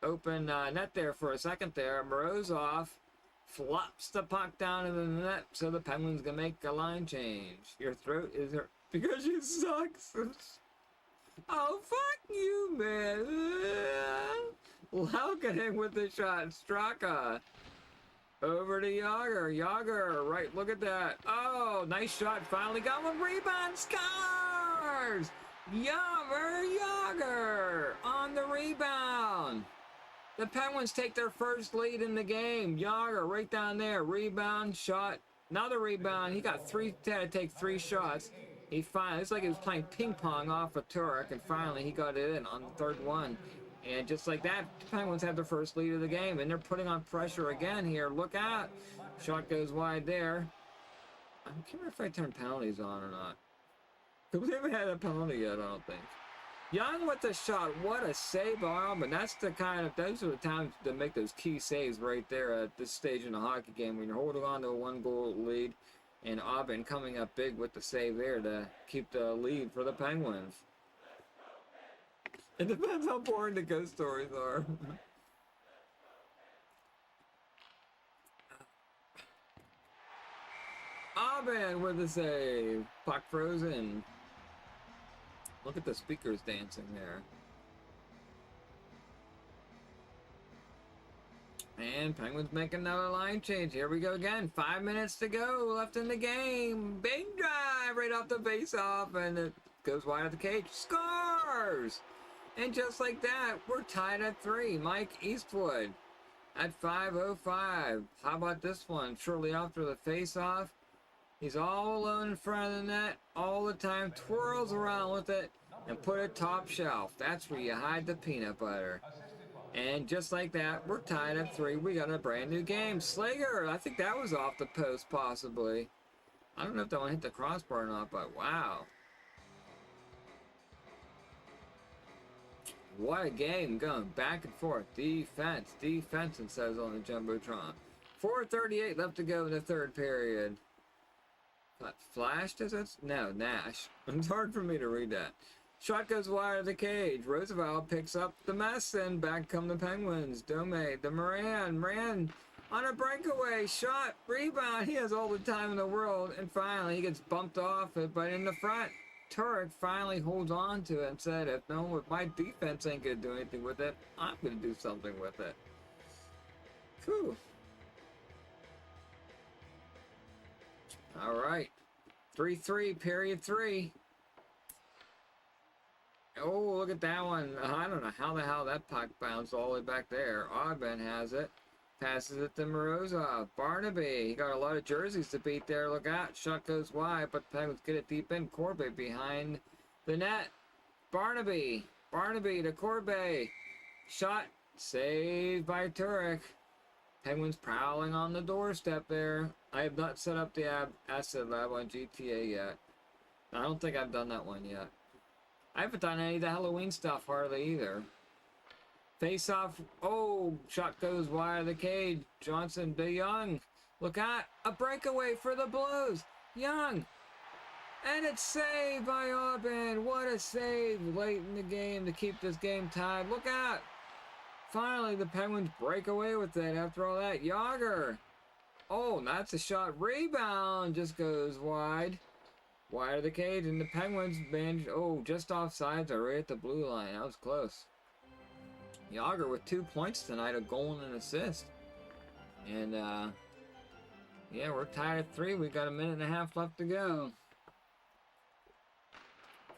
Open net there for a second there. Morozov flops the puck down into the net, so the Penguins can make a line change. Your throat is hurt because you suck. Oh, fuck you, man. Laukening with the shot. Straka. Over to Yager. Yager, right, look at that. Oh, nice shot. Finally got one. Rebound. Scores! Yager on the rebound. The Penguins take their first lead in the game. Yager right down there. Rebound, shot. Another rebound. He got had to take 3 shots. He finally, it's like he was playing ping pong off of Turek, and finally he got it in on the third one. And just like that, the Penguins have their first lead of the game, and they're putting on pressure again here. Look out. Shot goes wide there. I can't remember if I turned penalties on or not. Because we haven't had a penalty yet, I don't think. Young with the shot. What a save by Aubin. That's the kind of, those are the times to make those key saves right there at this stage in the hockey game when you're holding on to a 1-goal lead. And Aubin coming up big with the save there to keep the lead for the Penguins. It depends how boring the ghost stories are. Aubin with a save. Puck frozen. Look at the speakers dancing there. And Penguins make another line change. Here we go again. 5 minutes to go left in the game. Big drive right off the face-off, and it goes wide of the cage. Scores! And just like that, we're tied at 3. Mike Eastwood at 5:05. How about this one? Shortly after the face-off, he's all alone in front of the net all the time, twirls around with it, and put it top shelf. That's where you hide the peanut butter. And just like that, we're tied at 3. We got a brand new game. Slager, I think that was off the post, possibly. I don't know if that one hit the crossbar or not, but wow. What a game, going back and forth. Defense, it says on the Jumbotron. 4:38 left to go in the third period. What, Flash does it? No, Nash. It's hard for me to read that. Shot goes wide of the cage. Roosevelt picks up the mess, and back come the Penguins. Dome, the Moran on a breakaway. Shot, rebound. He has all the time in the world, and finally he gets bumped off it, but in the front, Turek finally holds on to it and said, if my defense ain't going to do anything with it, I'm going to do something with it. Whew. All right. 3-3, period 3. Oh, look at that one. I don't know how the hell that puck bounced all the way back there. Oddman has it. Passes it to Morozov. Barnaby. He got a lot of jerseys to beat there. Look out. Shot goes wide, but the Penguins get it deep in. Corbe behind the net. Barnaby. Barnaby to Corbe. Shot. Saved by Turek. Penguins prowling on the doorstep there. I have not set up the Asset Lab on GTA yet. I don't think I've done that one yet. I haven't done any of the Halloween stuff hardly either. Face off. Oh, shot goes wide of the cage. Johnson to Young. Look out. A breakaway for the Blues. Young. And it's saved by Aubin. What a save late in the game to keep this game tied. Look out. Finally, the Penguins break away with it after all that. Yager. Oh, that's a shot. Rebound just goes wide. Wide of the cage, and the Penguins managed, oh, just offsides are right at the blue line. That was close. Yager with 2 points tonight, a goal and an assist. And, yeah, we're tied at 3. We've got a minute and a half left to go.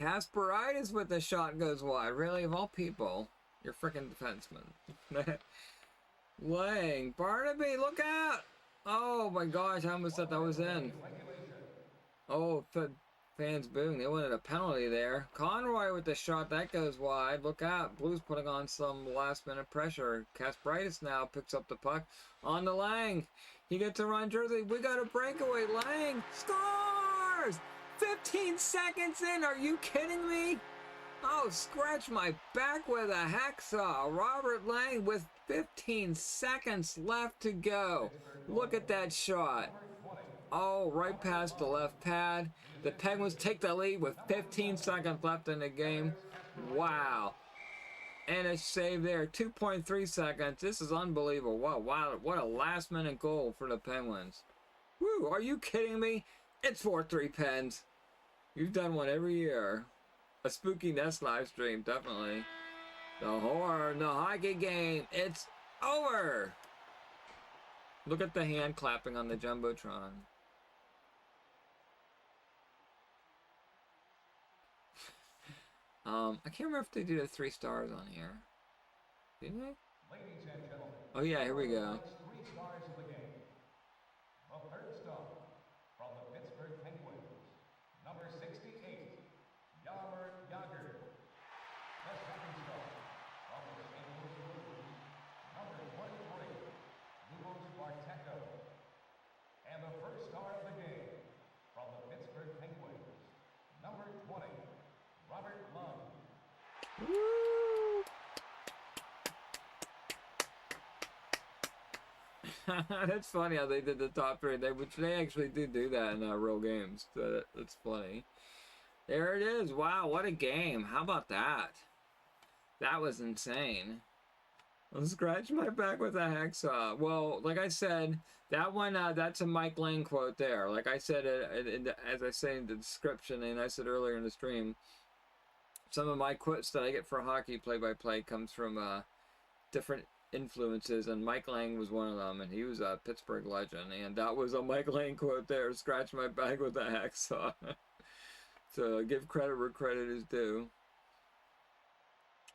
Kasparaitis with the shot goes wide. Really, of all people, you're freaking defenseman. Lange. Barnaby, look out! Oh my gosh, I almost thought that was in. Oh, fans booing. They wanted a penalty there. Conroy with the shot. That goes wide. Look out. Blues putting on some last-minute pressure. Kasparaitis now picks up the puck on the Lange. He gets a run jersey. We got a breakaway. Lange scores! 15 seconds in. Are you kidding me? Oh, scratch my back with a hacksaw. Robert Lange with 15 seconds left to go. Look at that shot. Oh, right past the left pad. The Penguins take the lead with 15 seconds left in the game. Wow. And a save there. 2.3 seconds. This is unbelievable. Wow, what a last-minute goal for the Penguins. Woo, are you kidding me? It's 4-3 Pens. You've done one every year. A Spooky Nest live stream, definitely. The horror, the hockey game. It's over. Look at the hand clapping on the Jumbotron. I can't remember if they do the 3 stars on here. Did they? Ladies and gentlemen. Oh yeah, here we go. 3 stars of the game. The third star from the Pittsburgh Penguins, number 68, Jaromir Jagr. The second star from the St. Louis Blues, number 23, Lubos Barteco. And the first star of the game from the Pittsburgh Penguins, number 20, Robert Lange. Woo! That's funny how they did the top 3. They actually do that in real games. That's funny. There it is. Wow, what a game. How about that? That was insane. I'll scratch my back with a hacksaw. Well, like I said, that one, that's a Mike Lange quote there. Like I said, as I say in the description, and I said earlier in the stream, some of my quotes that I get for hockey play-by-play comes from different influences, and Mike Lange was one of them, and he was a Pittsburgh legend, and that was a Mike Lange quote there, scratch my back with a hacksaw. So give credit where credit is due.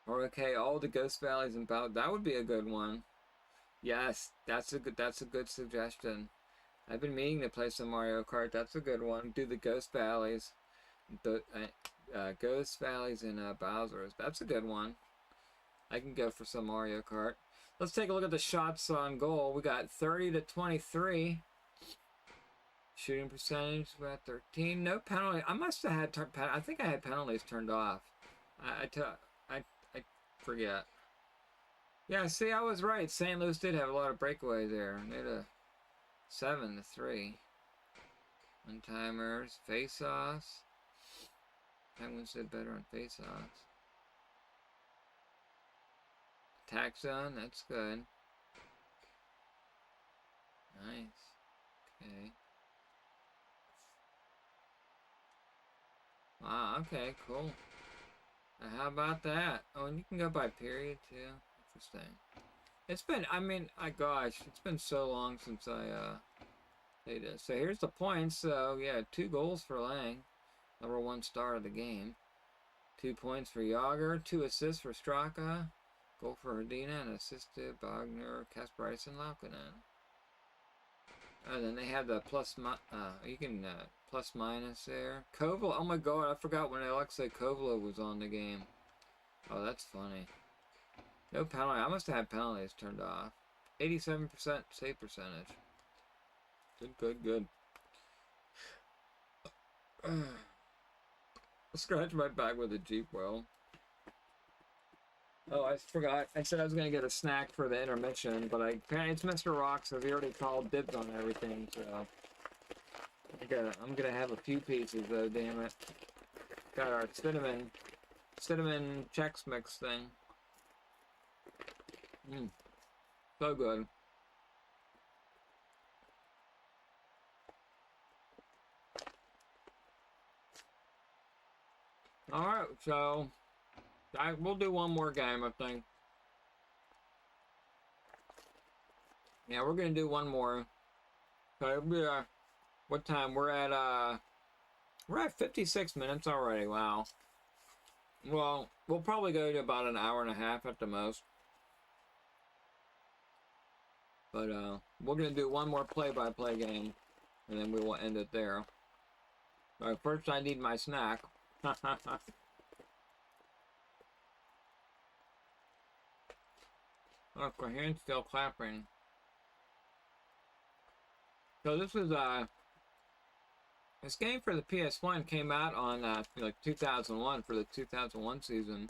Or okay, all the Ghost Valleys and Bout, that would be a good one. Yes, that's a good suggestion. I've been meaning to play some Mario Kart. That's a good one. Do the Ghost Valleys. The Ghost Valleys and Bowser's. That's a good one. I can go for some Mario Kart. Let's take a look at the shots on goal. We got 30 to 23. Shooting percentage, we got 13. No penalty. I must have had, I think I had penalties turned off. I forget. Yeah, see, I was right. St. Louis did have a lot of breakaways there. They had a 7 to 3. One-timers, face-offs. Penguins did better on face-offs. Attack zone, that's good. Nice. Okay. Wow, okay, cool. Now how about that? Oh, and you can go by period too. Interesting. It's been, I mean, gosh, it's been so long since I played it. So here's the points. So yeah, 2 goals for Lange, #1 star of the game. 2 points for Yager, 2 assists for Straka, goal for Hrdina, and assisted Bogner, Kasparisen, Laukkonen. And then they have the you can plus minus there. Kovalev, oh my god, I forgot when Alexei Kovalev was on the game. Oh, that's funny. No penalty. I must have had penalties turned off. 87% save percentage. Good. Scratch my back with a Jeep wheel. Oh, I forgot. I said I was gonna get a snack for the intermission, but apparently it's Mr. Rock, so he already called dibs on everything. So I'm gonna have a few pieces though. Damn it! Got our cinnamon Chex Mix thing. So good. All right, so we'll do one more game, I think. Yeah, we're gonna do one more. So it'll be what time? We're at 56 minutes already. Wow. Well, we'll probably go to about an hour and a half at the most. But we're gonna do one more play-by-play game, and then we will end it there. All right, first I need my snack. Oh, Coherent's still clapping. So this was this game for the PS1 came out on like 2001 for the 2001 season,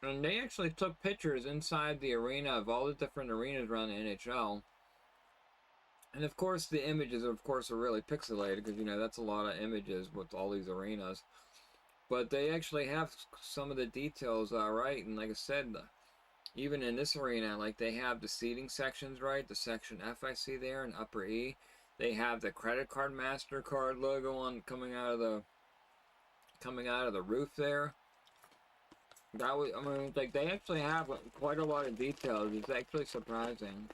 and they actually took pictures inside the arena of all the different arenas around the NHL. And of course, the images, of course, are really pixelated because, you know, that's a lot of images with all these arenas. But they actually have some of the details right. And like I said, even in this arena, like they have the seating sections right. The section F I see there and upper E. They have the credit card, MasterCard logo on coming out of the roof there. That was, I mean, like they actually have quite a lot of details. It's actually surprising.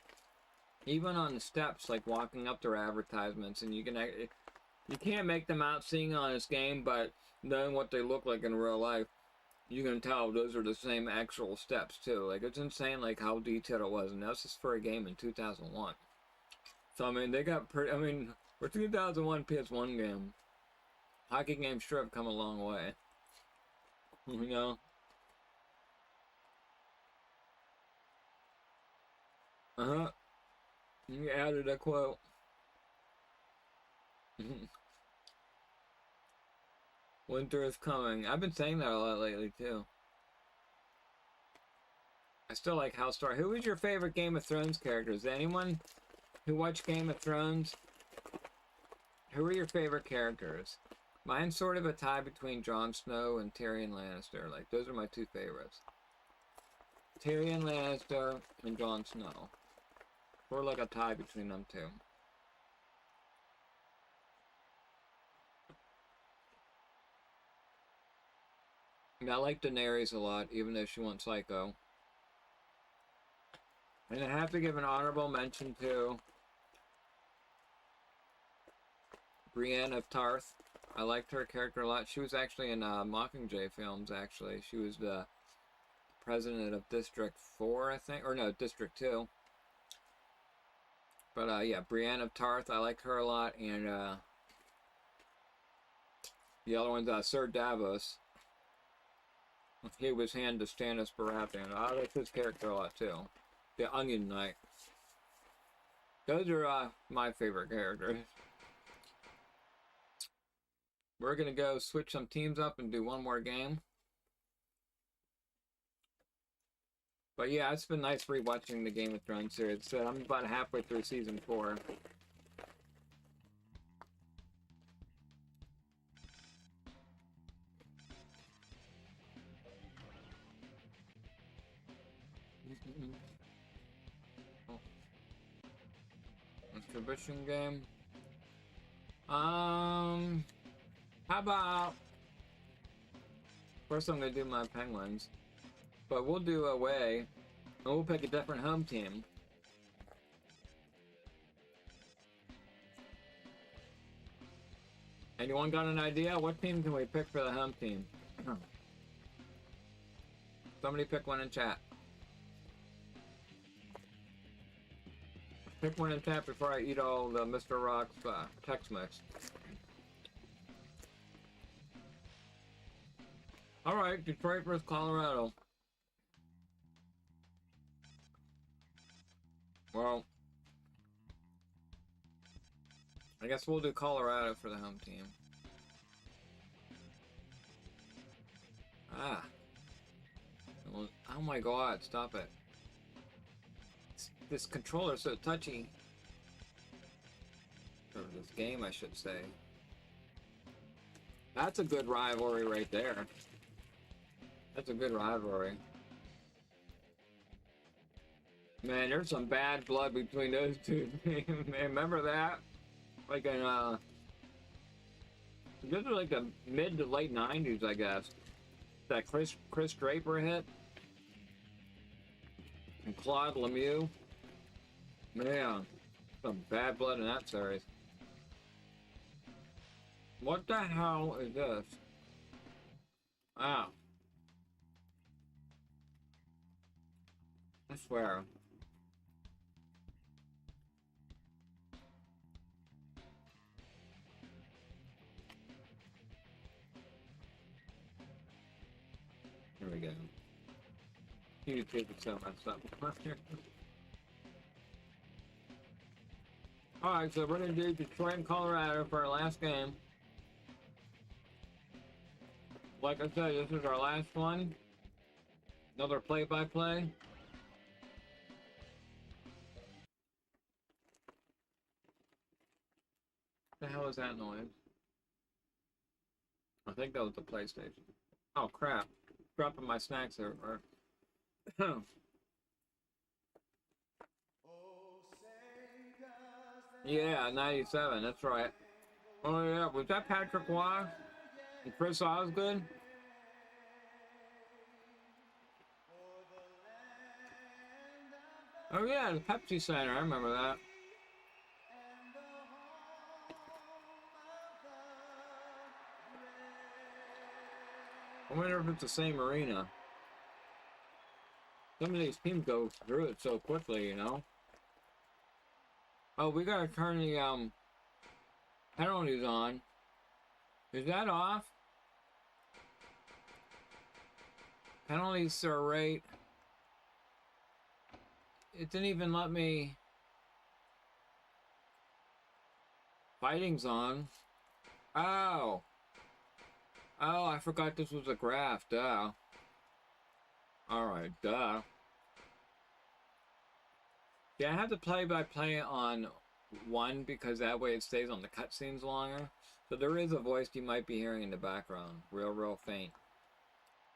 Even on the steps, like walking up their advertisements, and you can't make them out seeing on this game, but knowing what they look like in real life, you can tell those are the same actual steps too. Like it's insane, like how detailed it was, and that's just for a game in 2001. So I mean, they got pretty. I mean, for 2001 PS1 game, hockey games sure have come a long way. You know. You added a quote. Winter is coming. I've been saying that a lot lately too. I still like House Star. Who was your favorite Game of Thrones characters? Anyone who watched Game of Thrones? Who are your favorite characters? Mine's sort of a tie between Jon Snow and Tyrion Lannister. Like those are my 2 favorites. Tyrion Lannister and Jon Snow. Or like a tie between them 2. I like Daenerys a lot, even though she went psycho. And I have to give an honorable mention to Brienne of Tarth. I liked her character a lot. She was actually in Mockingjay films, actually. She was the president of District 4, I think. Or no, District 2. But yeah, Brienne of Tarth, I liked her a lot. And the other one's Sir Davos. He was hand to Stannis Baratheon. I like his character a lot too. The Onion Knight. Those are my favorite characters. We're gonna go switch some teams up and do one more game. But yeah, it's been nice rewatching the Game of Thrones series. So I'm about halfway through season 4. Exhibition game. How about first I'm gonna do my Penguins, but we'll do away. And we'll pick a different home team. Anyone got an idea? What team can we pick for the home team? Somebody pick one in chat. Pick one in chat before I eat all the Mr. Rock's Tex Mix. Alright, Detroit versus Colorado. Well, I guess we'll do Colorado for the home team. Ah. Oh my god, stop it. This controller's so touchy. Or this game, I should say. That's a good rivalry right there. That's a good rivalry. Man, there's some bad blood between those two. Man, remember that? Like in, this was like the mid to late 90s, I guess. That Chris Draper hit. And Claude Lemieux. Man, some bad blood in that series. What the hell is this? Wow. I swear. Here we go. YouTube is so messed up. Alright, so we're going to do Detroit and Colorado for our last game. Like I said, this is our last one. Another play-by-play. What the hell is that noise? I think that was the PlayStation. Oh crap. Dropping my snacks everywhere. Yeah, 97, that's right. Oh yeah, was that Patrick Waugh and Chris Osgood? Oh yeah, the Pepsi Center, I remember that. I wonder if it's the same arena. Some of these teams go through it so quickly, you know? Oh, we gotta turn the penalties on. Is that off? Penalties are right. It didn't even let me. Fighting's on. Oh. Oh, I forgot this was a graph. Duh. Alright, duh. Yeah, I have to play-by-play on one because that way it stays on the cutscenes longer. So there is a voice you might be hearing in the background. Real faint.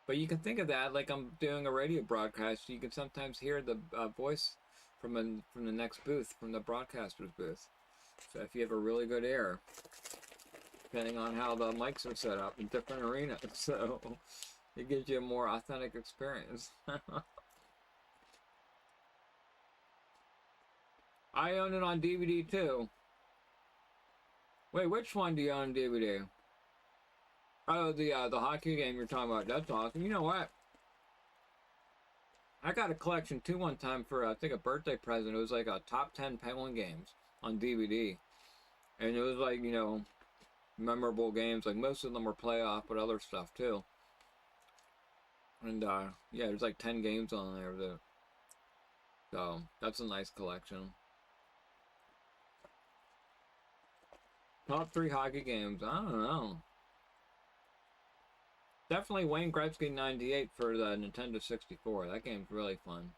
But you can think of that like I'm doing a radio broadcast. You can sometimes hear the voice from the next booth, from the broadcaster's booth. So if you have a really good ear, depending on how the mics are set up in different arenas, so it gives you a more authentic experience. I own it on DVD too. Wait, which one do you own on DVD? Oh, the hockey game you're talking about. That's awesome. You know what? I got a collection too one time for I think a birthday present. It was like a top 10 Penguin games on DVD, and it was like, you know, memorable games. Like most of them were playoff, but other stuff too. And yeah, there's like 10 games on there. So that's a nice collection. Top 3 hockey games. I don't know. Definitely Wayne Gretzkey 98 for the Nintendo 64. That game's really fun.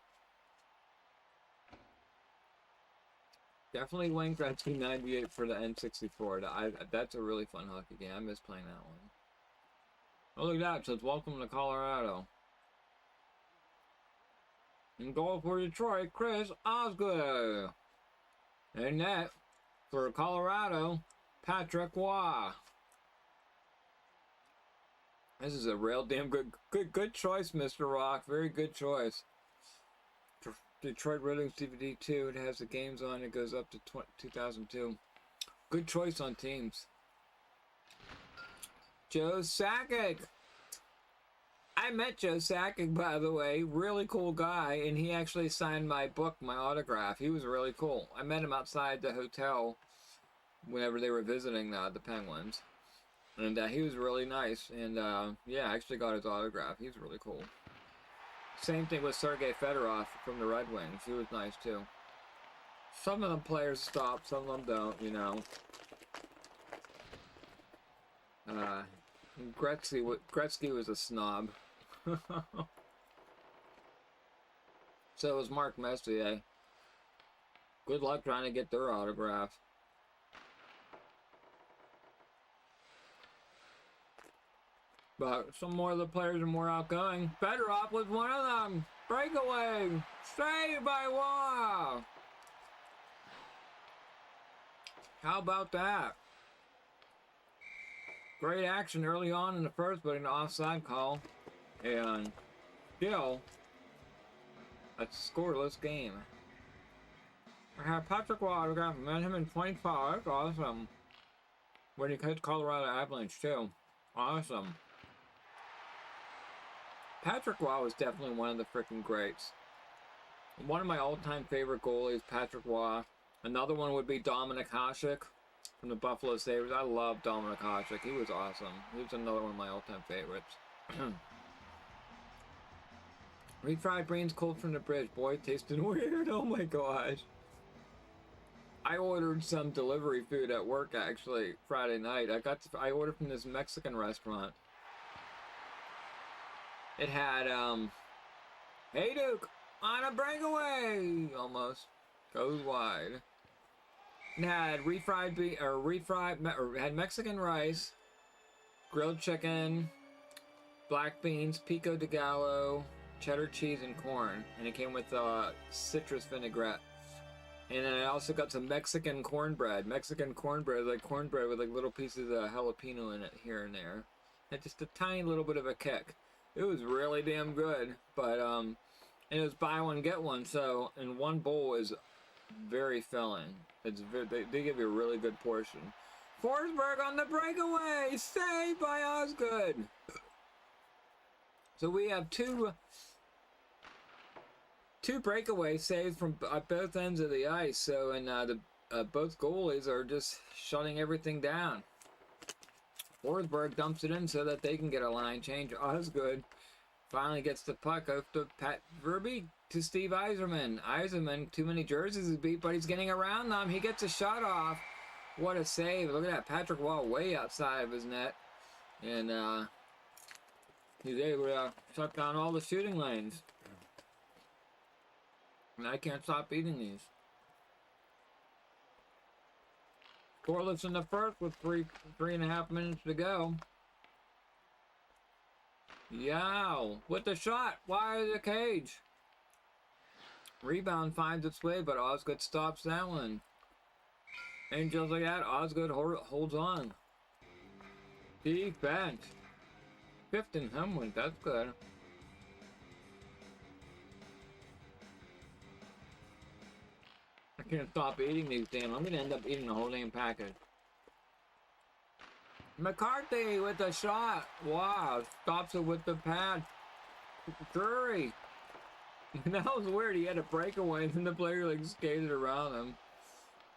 Definitely Wayne Gretzkey 98 for the N64. That's a really fun hockey game. I miss playing that one. Oh, look at that. It says, welcome to Colorado. And goal for Detroit, Chris Osgood. And net for Colorado, Patrick Waugh. This is a real damn good choice, Mr. Rock. Very good choice. Detroit Red Wings DVD 2. It has the games on. It goes up to 2002. Good choice on teams. Joe Sakic. I met Joe Sakic, by the way. Really cool guy, and he actually signed my book, my autograph. He was really cool. I met him outside the hotel whenever they were visiting the Penguins. And he was really nice. And yeah, I actually got his autograph. He was really cool. Same thing with Sergei Fedorov from the Red Wings. He was nice too. Some of them players stop, some of them don't, you know. Gretzkey was a snob. So was Mark Messier. Good luck trying to get their autograph. But some more of the players are more outgoing. Fedorov was one of them. Breakaway. Saved by Waugh. How about that? Great action early on in the first, but an offside call. And still, a scoreless game. I have Patrick Waugh autograph. Met him in 25. Awesome. When he coached Colorado Avalanche too. Awesome. Patrick Waugh was definitely one of the freaking greats. One of my all-time favorite goalies, Patrick Waugh. Another one would be Dominik Hasek from the Buffalo Sabres. I love Dominik Hasek. He was awesome. He was another one of my all-time favorites. Refried beans cold from the fridge. Boy, it tasted weird. Oh my gosh. I ordered some delivery food at work actually Friday night. I ordered from this Mexican restaurant. It had, hey Duke, on a breakaway, almost, goes wide. It had had Mexican rice, grilled chicken, black beans, pico de gallo, cheddar cheese, and corn. And it came with citrus vinaigrette. And then I also got some Mexican cornbread. Mexican cornbread, like cornbread with like little pieces of jalapeno in it here and there. And just a tiny little bit of a kick. It was really damn good, but and it was buy one get one. So, and one bowl is very filling. It's they give you a really good portion. Forsberg on the breakaway, saved by Osgood. So we have two breakaway saves from both ends of the ice. So, and both goalies are just shutting everything down. Forsberg dumps it in so that they can get a line change. Osgood finally gets the puck out to Pat Verbeek to Steve Yzerman. Yzerman, too many jerseys to beat, but he's getting around them. He gets a shot off. What a save. Look at that. Patrick Waugh way outside of his net. And he's able to shut down all the shooting lanes. And I can't stop eating these. Scoreless in the first with 3.5 minutes to go. Yow, with the shot, wide of the cage. Rebound finds its way, but Osgood stops that one. And just like that, Osgood holds on. Defense. 5th and Hemwin, that's good. I can't stop eating these damn. I'm gonna end up eating the whole damn package. McCarthy with the shot. Wow, stops it with the pad. Drury. That was weird. He had a breakaway and then the player like skated around him.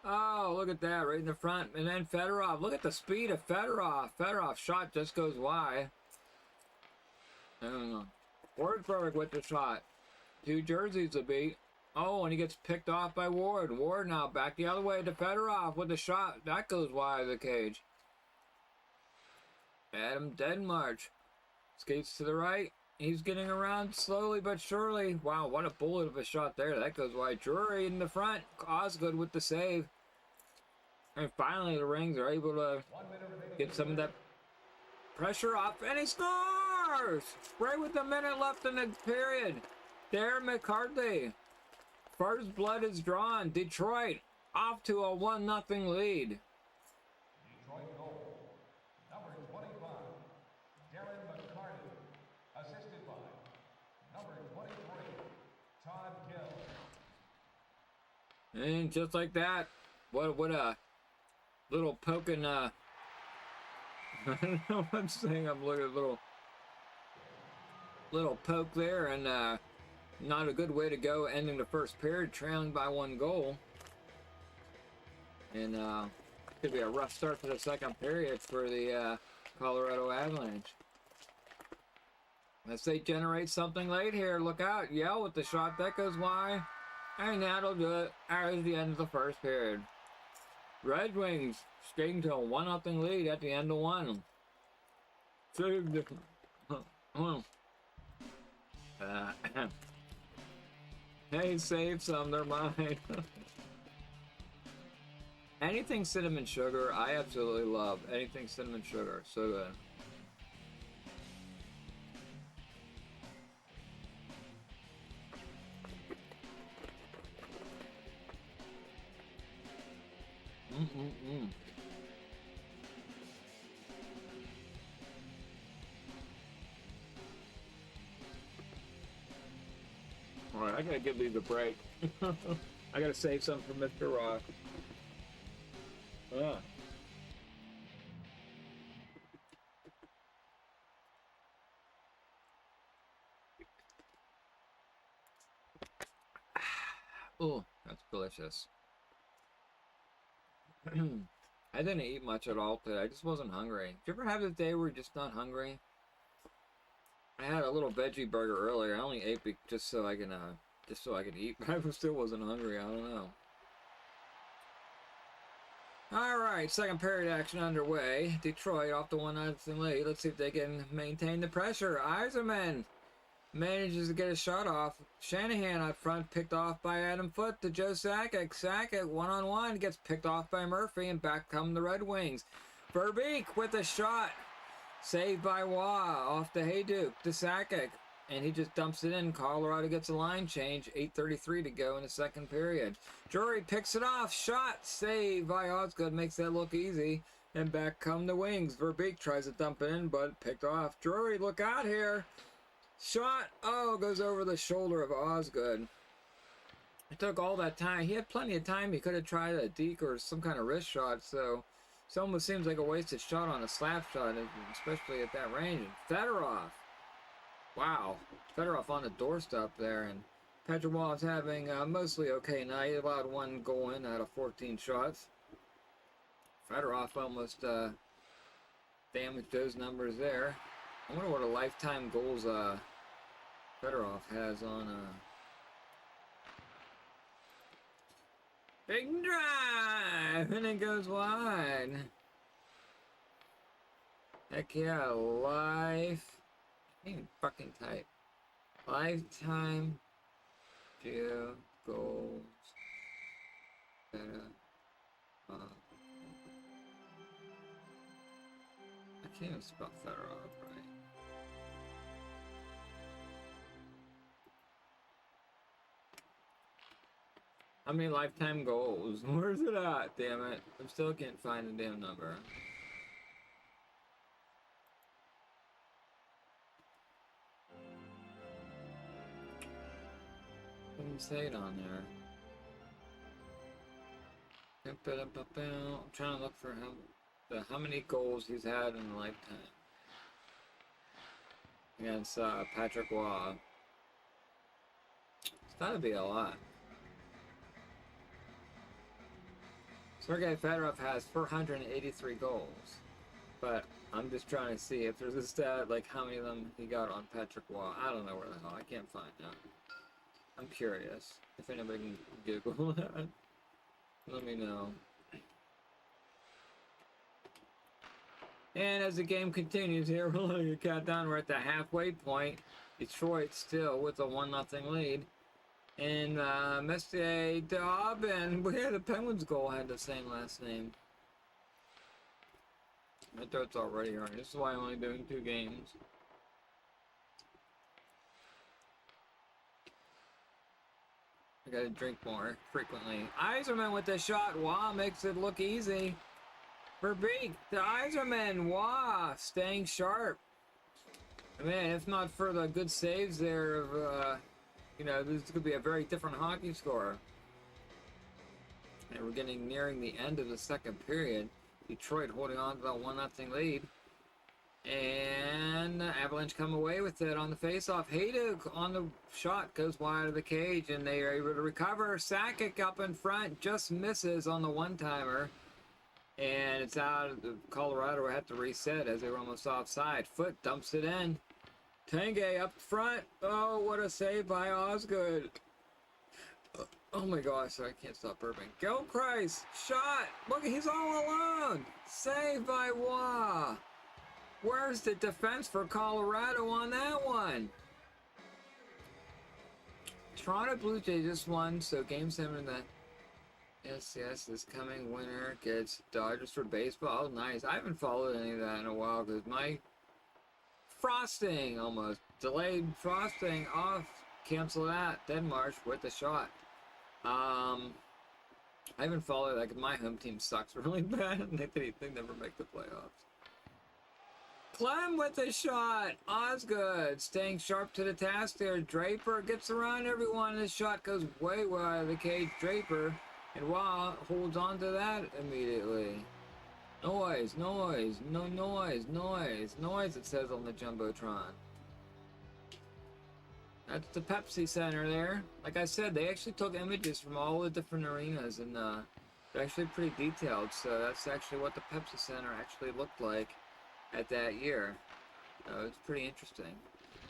Oh, look at that right in the front. And then Fedorov. Look at the speed of Fedorov. Fedorov's shot just goes wide. I don't know. Forsberg with the shot. 2 jerseys to beat. Oh, and he gets picked off by Ward. Ward now back the other way to Fedorov with the shot. That goes wide of the cage. Adam Denmarch skates to the right. He's getting around slowly but surely. Wow, what a bullet of a shot there. That goes wide. Drury in the front. Osgood with the save. And finally the Rings are able to get some of that pressure off. And he scores! Right with a minute left in the period. Darren McCarthy. First blood is drawn. Detroit off to a 1-0 lead. Detroit goal. Number 25, Darren McCarty. Assisted by number 23, Todd Gill. And just like that, what a little poking, I don't know what I'm saying, I'm looking at a little poke there, and not a good way to go ending the first period, trailing by 1 goal. And could be a rough start to the second period for the Colorado Avalanche. Unless they generate something late here, look out, Yell with the shot, that goes wide. And that'll do it. There's the end of the first period. Red Wings skating to a 1-0 lead at the end of 1. Hey, save some, they're mine. Anything cinnamon sugar, I absolutely love. Anything cinnamon sugar, so good. Alright, I gotta give these a break. I gotta save some for Mr. Rock. Oh, that's delicious. I didn't eat much at all today. I just wasn't hungry. Did you ever have a day where you're just not hungry? I had a little veggie burger earlier. I only ate just so I can eat, but I still wasn't hungry. I don't know. Alright, second period action underway. Detroit off the 1-0 lead. Let's see if they can maintain the pressure. Yzerman manages to get a shot off. Shanahan up front, picked off by Adam Foote to Joe Sakic. Sakic, one-on-one, gets picked off by Murphy, and back come the Red Wings. Verbeek with a shot. Saved by Waugh, off to Hayduk, to Sakic, and he just dumps it in. Colorado gets a line change, 8:33 to go in the second period. Drury picks it off, shot, saved by Osgood, makes that look easy, and back come the Wings. Verbeek tries to dump it in, but picked off. Drury, look out here. Shot, oh, goes over the shoulder of Osgood. It took all that time. He had plenty of time. He could have tried a deke or some kind of wrist shot, so it almost seems like a wasted shot on a slap shot, especially at that range. And Fedorov. Wow. Fedorov on the doorstep there, and Petrov's having a mostly okay night. He allowed 1 goal in out of 14 shots. Fedorov almost damaged those numbers there. I wonder what a lifetime goals Fedorov has on big drive, and it goes wide. Heck yeah, life. I can't even fucking type. Lifetime field goals. I can't even spell Fedorov right. How many lifetime goals? Where's it at? Damn it. I still can't find the damn number. Didn't say it on there. I'm trying to look for how many goals he's had in a lifetime. Against Patrick Waugh. It's gotta be a lot. Sergei Fedorov has 483 goals, but I'm just trying to see if there's a stat like how many of them he got on Patrick Waugh. I don't know where the hell. I can't find out. I'm curious if anybody can Google that. Let me know. And as the game continues here, we'll count down. We're at the halfway point. Detroit still with a 1-0 lead. And Messier Dobbin, yeah, the Penguins goal had the same last name. My throat's already hurting. This is why I'm only doing 2 games. I gotta drink more frequently. Yzerman with the shot. Waugh makes it look easy. Verbeek, the Yzerman. Waugh staying sharp. Man, if not for the good saves there of, you know, this could be a very different hockey score. And we're getting nearing the end of the second period. Detroit holding on to that 1-0 lead. And Avalanche come away with it on the faceoff. Hayduk on the shot goes wide of the cage, and they are able to recover. Sakic up in front just misses on the one-timer. And it's out. Colorado had to reset as they were almost offside. Foot dumps it in. Tanguay up front. Oh, what a save by Osgood. Oh my gosh, I can't stop burping. Gilchrist, shot. Look, he's all alone. Save by Waugh. Where's the defense for Colorado on that one? Toronto Blue Jays just won, so Game 7 of the SCS is coming. Winner gets Dodgers for baseball. Oh, nice. I haven't followed any of that in a while because my frosting, almost delayed frosting off. Cancel that. Denmark with a shot. I haven't followed that because my home team sucks really bad and they never make the playoffs. Clem with a shot. Osgood staying sharp to the task there. Draper gets around everyone. His shot goes way wide of the cage. Draper and Waugh holds on to that immediately. Noise, noise, no noise, noise, noise, it says on the Jumbotron. That's the Pepsi Center there. Like I said, they actually took images from all the different arenas, and they're actually pretty detailed. So that's actually what the Pepsi Center actually looked like at that year. It's pretty interesting.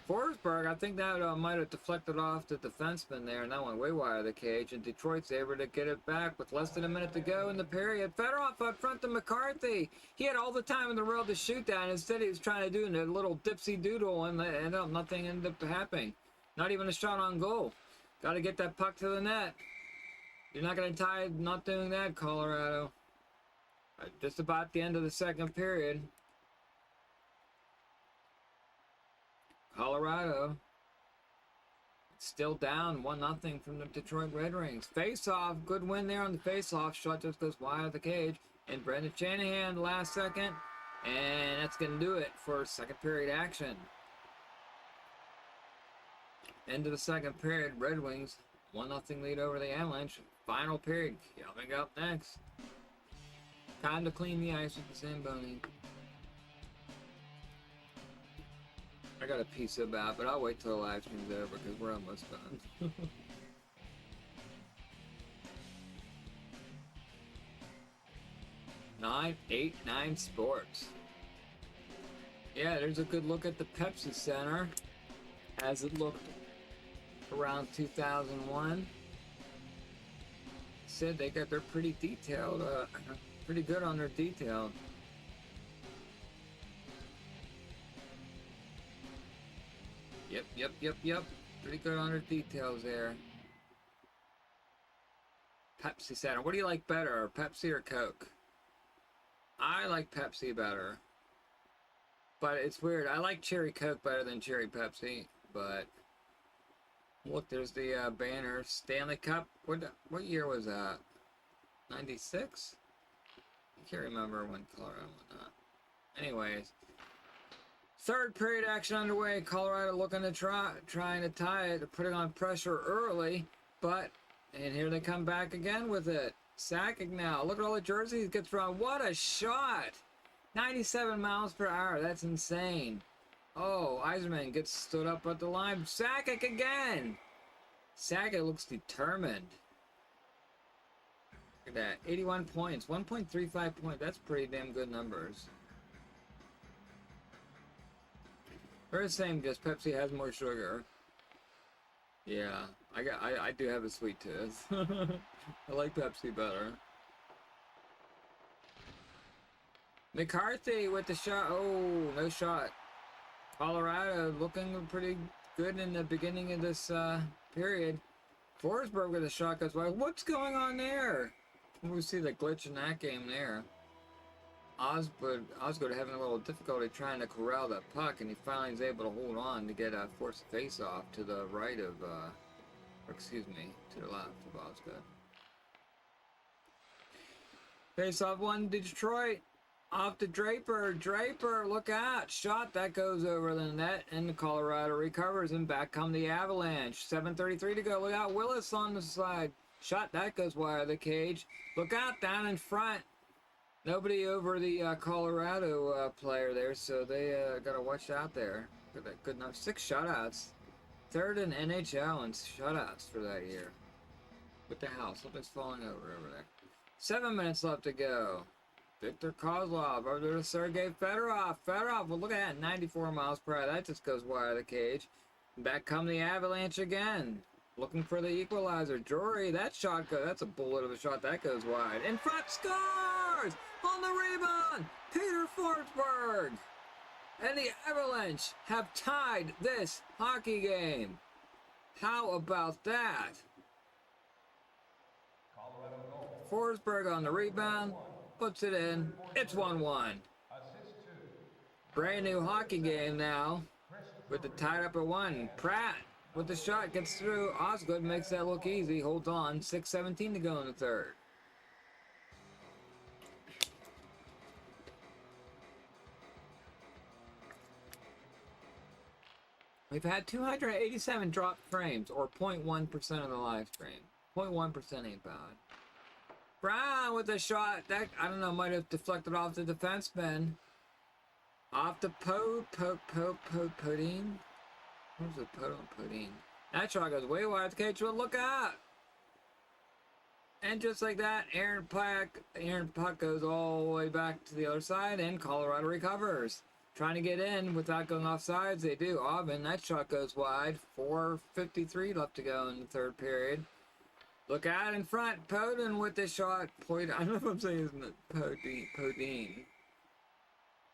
Forsberg, I think that might have deflected off the defenseman there, and that went way wide of the cage, and Detroit's able to get it back with less than a minute to go in the period. Fedorov up front to McCarthy. He had all the time in the world to shoot that, and instead he was trying to do a little dipsy doodle, and nothing ended up happening. Not even a shot on goal. Got to get that puck to the net. You're not going to tie not doing that, Colorado. Just about the end of the second period. Colorado still down 1-0 from the Detroit Red Wings. Face-off, good win there on the face-off. Shot just goes wide of the cage. And Brendan Shanahan last second. And that's going to do it for second period action. End of the second period, Red Wings 1-0 lead over the Avalanche. Final period coming up next. Time to clean the ice with the Zamboni. I got a pee so bad, but I'll wait till the live stream's over because we're almost done. 989 Sports. Yeah, there's a good look at the Pepsi Center as it looked around 2001. Said they're pretty detailed, pretty good on their detail. Yep. Pretty good on their details there. Pepsi Center. What do you like better, Pepsi or Coke? I like Pepsi better. But it's weird. I like Cherry Coke better than Cherry Pepsi. But look, there's the banner. Stanley Cup. What year was that? 96? I can't remember when Colorado won that. Anyways. Third period action underway. Colorado looking to trying to tie it. They're putting on pressure early. And here they come back again with it. Sakic now. Look at all the jerseys he gets around. What a shot! 97 miles per hour. That's insane. Oh, Yzerman gets stood up at the line. Sakic again! Sakic looks determined. Look at that. 81 points. 1.35 points. That's pretty damn good numbers. We're the same, just Pepsi has more sugar. Yeah, I do have a sweet tooth. I like Pepsi better. McCarthy with the shot. Oh, no shot. Colorado looking pretty good in the beginning of this period. Forsberg with a shot goes wide. What's going on there? We see the glitch in that game there. Osgood having a little difficulty trying to corral that puck, and he finally is able to hold on to get a forced face-off to the right of, to the left of Osgood. Face-off one, Detroit. Off to Draper. Draper, look out. Shot that goes over the net, and the Colorado recovers, and back come the Avalanche. 7:33 to go. Look out, Willis on the side. Shot that goes wide of the cage. Look out down in front. Nobody over the Colorado player there, so they got to watch out there. Good enough. 6 shutouts. 3rd in NHL in shutouts for that year. What the hell? Something's falling over there. 7 minutes left to go. Victor Kozlov over to Sergei Fedorov. Fedorov, well, look at that, 94 miles per hour. That just goes wide of the cage. Back come the Avalanche again. Looking for the equalizer. Drury, that shot goes. That's a bullet of a shot. That goes wide. In front, scores! On the rebound, Peter Forsberg. And the Avalanche have tied this hockey game. How about that? Forsberg on the rebound. Puts it in. It's 1-1. Brand new hockey game now. With the tied up at 1. Pratt with the shot gets through. Osgood makes that look easy. Holds on. 6:17 to go in the 3rd. We've had 287 dropped frames, or 0.1% of the live stream. 0.1% ain't bad. Brown with a shot. That, I don't know, might have deflected off the defenseman. Off the Podine. Where's the Podine? That shot goes way wide of the cage, but look out! And just like that, Aaron Puck goes all the way back to the other side, and Colorado recovers. Trying to get in without going off sides, they do. Aubin, that shot goes wide. 4:53 left to go in the 3rd period. Look out in front. Podin with the shot. I don't know if I'm saying his name. Podine.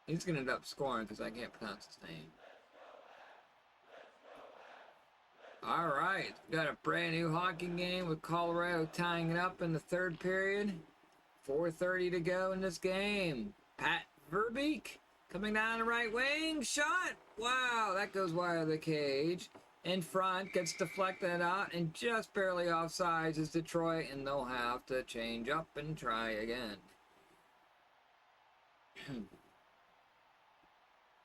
He's going to end up scoring because I can't pronounce his name. Alright. Got a brand new hockey game with Colorado tying it up in the 3rd period. 4:30 to go in this game. Pat Verbeek coming down the right wing. Shot. Wow. That goes wide of the cage. In front, gets deflected out, and just barely offsides is Detroit, and they'll have to change up and try again.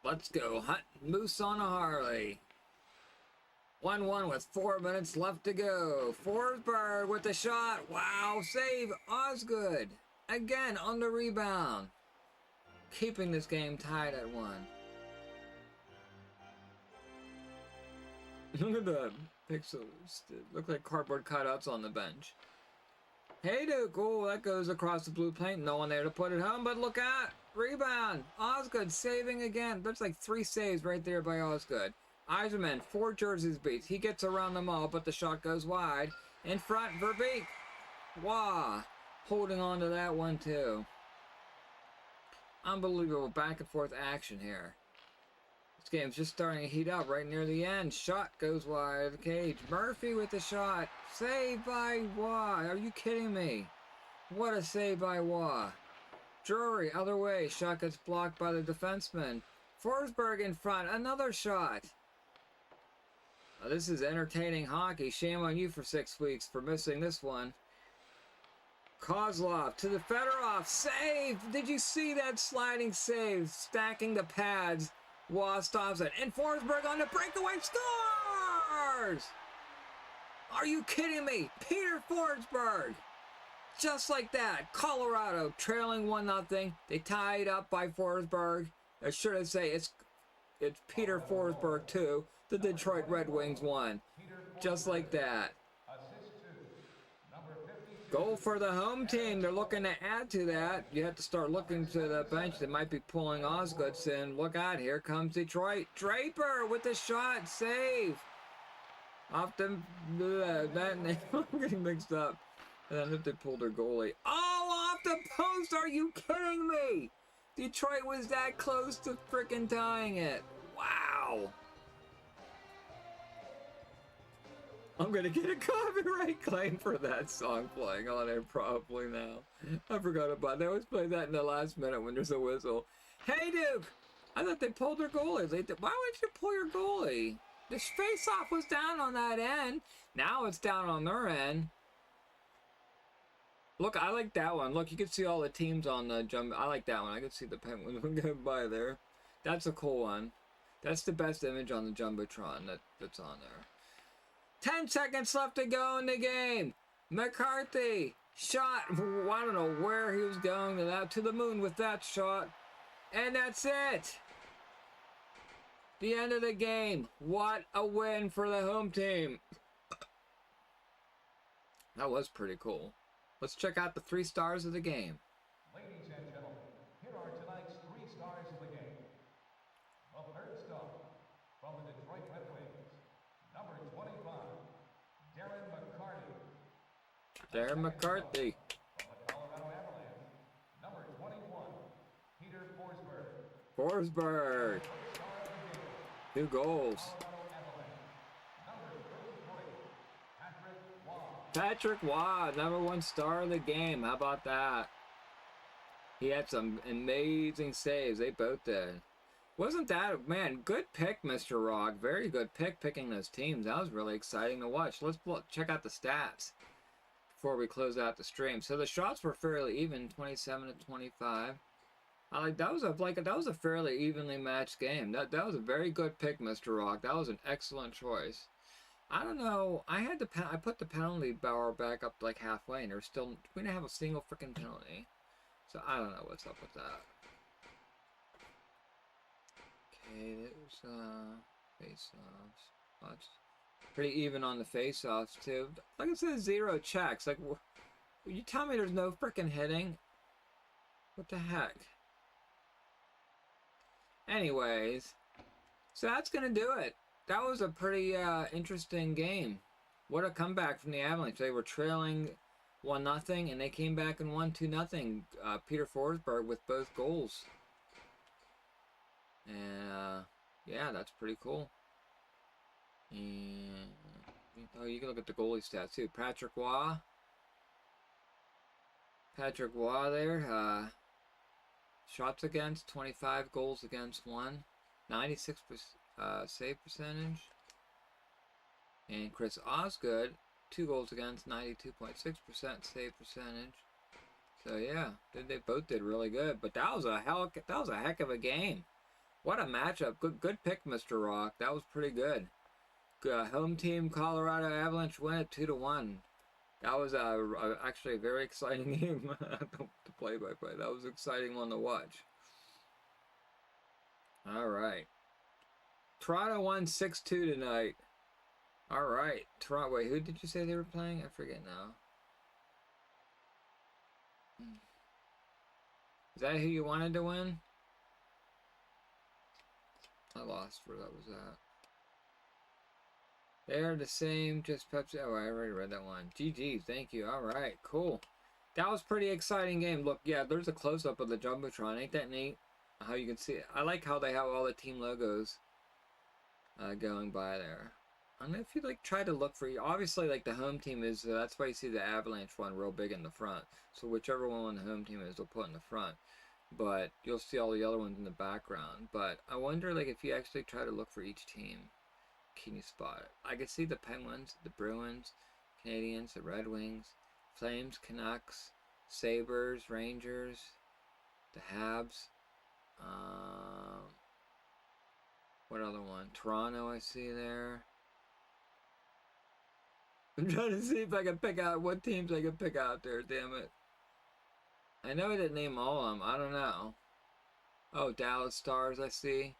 Let's go hunt moose on a Harley. 1-1 with 4 minutes left to go. Forsberg with the shot. Wow, save Osgood. Again on the rebound. Keeping this game tied at 1. Look at the pixels. Look like cardboard cutouts on the bench. Hey, Duke. Oh, that goes across the blue paint. No one there to put it home, but look out. Rebound. Osgood saving again. That's like 3 saves right there by Osgood. Eiserman, 4 jerseys beats. He gets around them all, but the shot goes wide. In front, Verbeek. Wow. Holding on to that one, too. Unbelievable back and forth action here. This game's just starting to heat up right near the end. Shot goes wide of the cage. Murphy with the shot. Save by Waugh. Are you kidding me? What a save by Waugh. Drury, other way. Shot gets blocked by the defenseman. Forsberg in front. Another shot. Now, this is entertaining hockey. Shame on you for 6 weeks for missing this one. Kozlov to the Fedorov. Save! Did you see that sliding save? Stacking the pads. Waugh stops it. And Forsberg on the breakaway scores! Are you kidding me? Peter Forsberg! Just like that. Colorado trailing 1-0. They tied up by Forsberg. Or should I say it's Peter Forsberg 2. The Detroit Red Wings won. Just like that. Goal for the home team. They're looking to add to that. You have to start looking to the bench. They might be pulling Osgood in. Look out. Here comes Detroit. Draper with the shot. Save. Off the... that name. I'm getting mixed up. And then if they pulled their goalie. Oh, off the post. Are you kidding me? Detroit was that close to frickin' tying it. Wow. I'm gonna get a copyright claim for that song playing on it probably now. I forgot about it. They always play that in the last minute when there's a whistle. Hey, Duke! I thought they pulled their goalie. Why would you pull your goalie? The face-off was down on that end. Now it's down on their end. Look, I like that one. Look, you can see all the teams on the jump. I like that one. I can see the Penguins going by there. That's a cool one. That's the best image on the Jumbotron that's on there. 10 seconds left to go in the game. McCarthy shot. I don't know where he was going to the moon with that shot. And that's it. The end of the game. What a win for the home team. That was pretty cool. Let's check out the 3 stars of the game. Ladies and gentlemen, here are tonight's 3 stars of the game. The third star from the Detroit Red Wings, number 25, Darren McCarty. Darren McCarthy. From the Colorado Avalanche, number 21, Peter Forsberg. Forsberg. First star of the game, 2 goals. Colorado Avalanche, number 33, Patrick Waugh. Patrick Waugh, number 1 star of the game. How about that? He had some amazing saves. They both did. Wasn't that, man, good pick, Mr. Rock. Very good pick picking those teams. That was really exciting to watch. Let's check out the stats before we close out the stream. So the shots were fairly even, 27 to 25. That was a fairly evenly matched game. That was a very good pick, Mr. Rock. That was an excellent choice. I don't know. I put the penalty bar back up like halfway, and we didn't have a single freaking penalty. So I don't know what's up with that. Okay, there's face-offs. Watch. Pretty even on the face-offs too. Like I said, 0 checks. Like, you tell me there's no freaking hitting? What the heck? Anyways, so that's gonna do it. That was a pretty interesting game. What a comeback from the Avalanche. They were trailing 1-0, and they came back and won 2-0. Peter Forsberg with both goals. And, yeah, that's pretty cool. And, oh, you can look at the goalie stats, too. Patrick Waugh there. Shots against, 25 goals against 1. 96% save percentage. And Chris Osgood, 2 goals against, 92.6% save percentage. So yeah, they both did really good. But that was a heck of a game. What a matchup! Good pick, Mr. Rock. That was pretty good. Home team Colorado Avalanche win it 2-1. That was actually a very exciting game to play by play. That was an exciting one to watch. All right. Toronto won 6-2 tonight. All right. Toronto. Wait, who did you say they were playing? I forget now. Is that who you wanted to win? I lost where that was at. They're the same, just Pepsi. Oh, I already read that one. GG, thank you. All right, cool. That was a pretty exciting game. Look, yeah, there's a close-up of the Jumbotron. Ain't that neat? How you can see it. I like how they have all the team logos going by there. I don't know if you like try to look for, obviously like the home team is, that's why you see the Avalanche one real big in the front. So whichever one the home team is, they'll put in the front. But you'll see all the other ones in the background. But I wonder like if you actually try to look for each team, can you spot it? I can see the Penguins, the Bruins, Canadiens, the Red Wings, Flames, Canucks, Sabres, Rangers, the Habs. What other one? Toronto I see there. I'm trying to see if I can pick out what teams I can pick out there, damn it. I know I didn't name all of them. I don't know. Oh, Dallas Stars I see.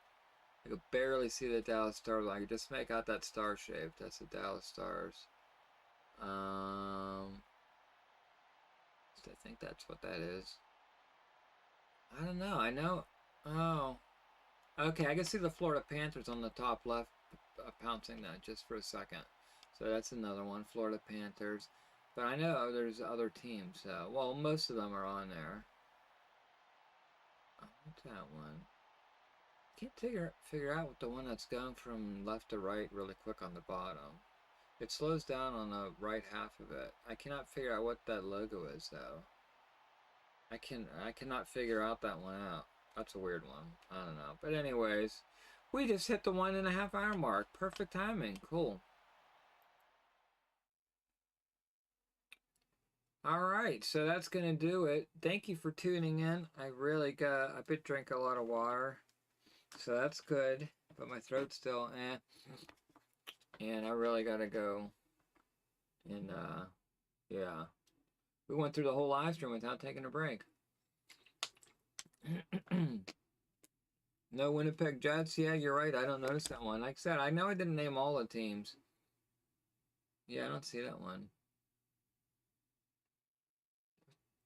I could barely see the Dallas Stars. I could just make out that star shape. That's the Dallas Stars. I think that's what that is. I don't know. I know. Oh. Okay, I can see the Florida Panthers on the top left pouncing that just for a second. So that's another one, Florida Panthers. But I know there's other teams. Well, most of them are on there. What's that one? Can't figure out the one that's going from left to right really quick on the bottom. It slows down on the right half of it. I cannot figure out what that logo is though. I cannot figure out that one out. That's a weird one. I don't know. But anyways, we just hit the 1.5 hour mark. Perfect timing. Cool. Alright, so that's going to do it. Thank you for tuning in. I did drink a lot of water. So that's good. But my throat's still And I really got to go and, Yeah. We went through the whole live stream without taking a break. No Winnipeg Jets. Yeah, you're right. I don't notice that one. Like I said, I know I didn't name all the teams. Yeah, I don't see that one.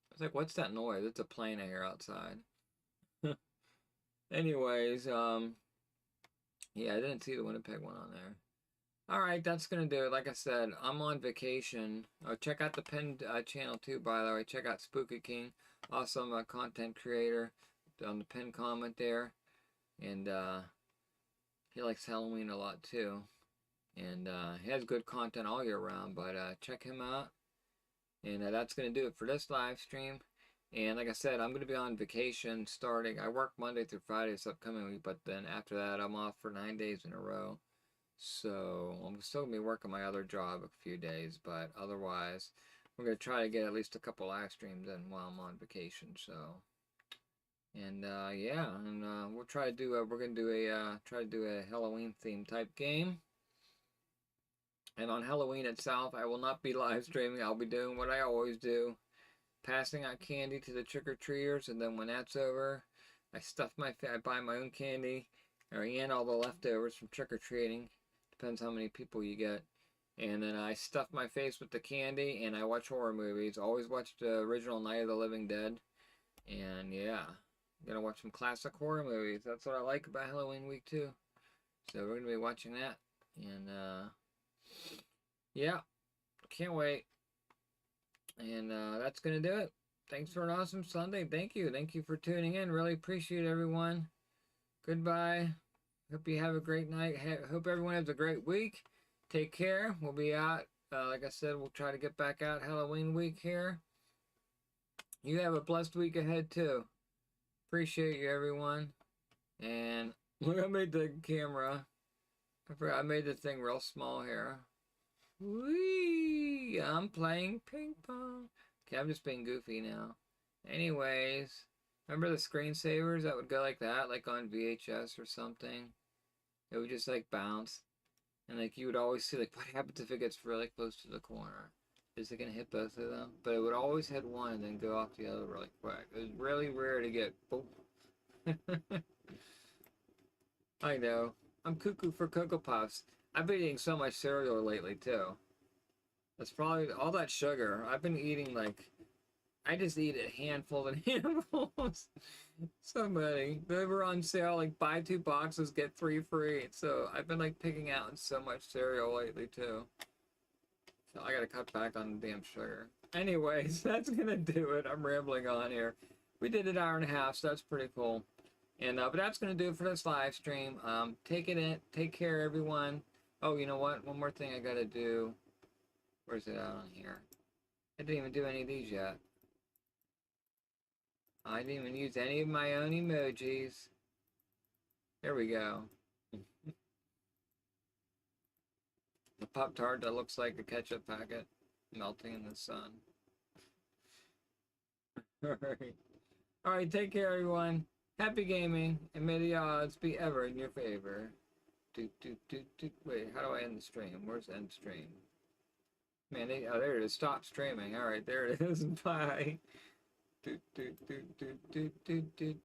I was like, what's that noise? It's a plane I hear outside. Anyways, yeah, I didn't see the Winnipeg one on there. All right, that's going to do it. Like I said, I'm on vacation. Oh, check out the Penn channel too, by the way. Check out Spooky King. Awesome content creator on the Penn comment there. And he likes Halloween a lot too. And he has good content all year round, but check him out. And that's going to do it for this live stream. And like I said, I'm going to be on vacation starting. I work Monday through Friday this upcoming week, but then after that, I'm off for 9 days in a row. So I'm still going to be working my other job a few days, but otherwise, we're going to try to get at least a couple live streams in while I'm on vacation. So, and yeah, and we'll try to do we're going to do a Halloween themed type game. And on Halloween itself, I will not be live streaming. I'll be doing what I always do, passing out candy to the trick-or-treaters, and then when that's over, I buy my own candy, and all the leftovers from trick-or-treating. Depends how many people you get. And then I stuff my face with the candy, and I watch horror movies. Always watch the original Night of the Living Dead. And yeah, I'm gonna watch some classic horror movies. That's what I like about Halloween week too. So we're gonna be watching that. And yeah, can't wait. And that's gonna do it. Thanks for an awesome Sunday. Thank you. Thank you for tuning in. Really appreciate it, everyone. Goodbye. Hope you have a great night. Hope everyone has a great week. Take care. We'll be out. Like I said, we'll try to get back out Halloween week here. You have a blessed week ahead, too. Appreciate you, everyone. And look, I made the camera. I forgot I made the thing real small here. Whee! I'm playing ping pong. Okay, I'm just being goofy now. Anyways, remember the screensavers that would go like that, like on VHS or something? It would just like bounce. And like you would always see like what happens if it gets really close to the corner? Is it gonna hit both of them? But it would always hit one and then go off the other really quick. It was really rare to get boom. I know. I'm cuckoo for Cocoa Puffs. I've been eating so much cereal lately too. That's probably all that sugar. I've been eating like I just eat a handful and handfuls. So many. They were on sale, like buy 2 boxes, get 3 free. So I've been like picking out so much cereal lately too. So I gotta cut back on the damn sugar. Anyways, that's gonna do it. I'm rambling on here. We did an hour and a half, so that's pretty cool. And but that's gonna do it for this live stream. Take it in. Take care, everyone. Oh, you know what? One more thing I gotta do. Where's it out on here? I didn't even do any of these yet. I didn't even use any of my own emojis. There we go. The Pop-Tart that looks like a ketchup packet melting in the sun. Alright. Alright, take care, everyone. Happy gaming, and may the odds be ever in your favor. Wait, how do I end the stream? Where's end stream? Man, oh, there it is. Stop streaming. Alright, there it is. Bye.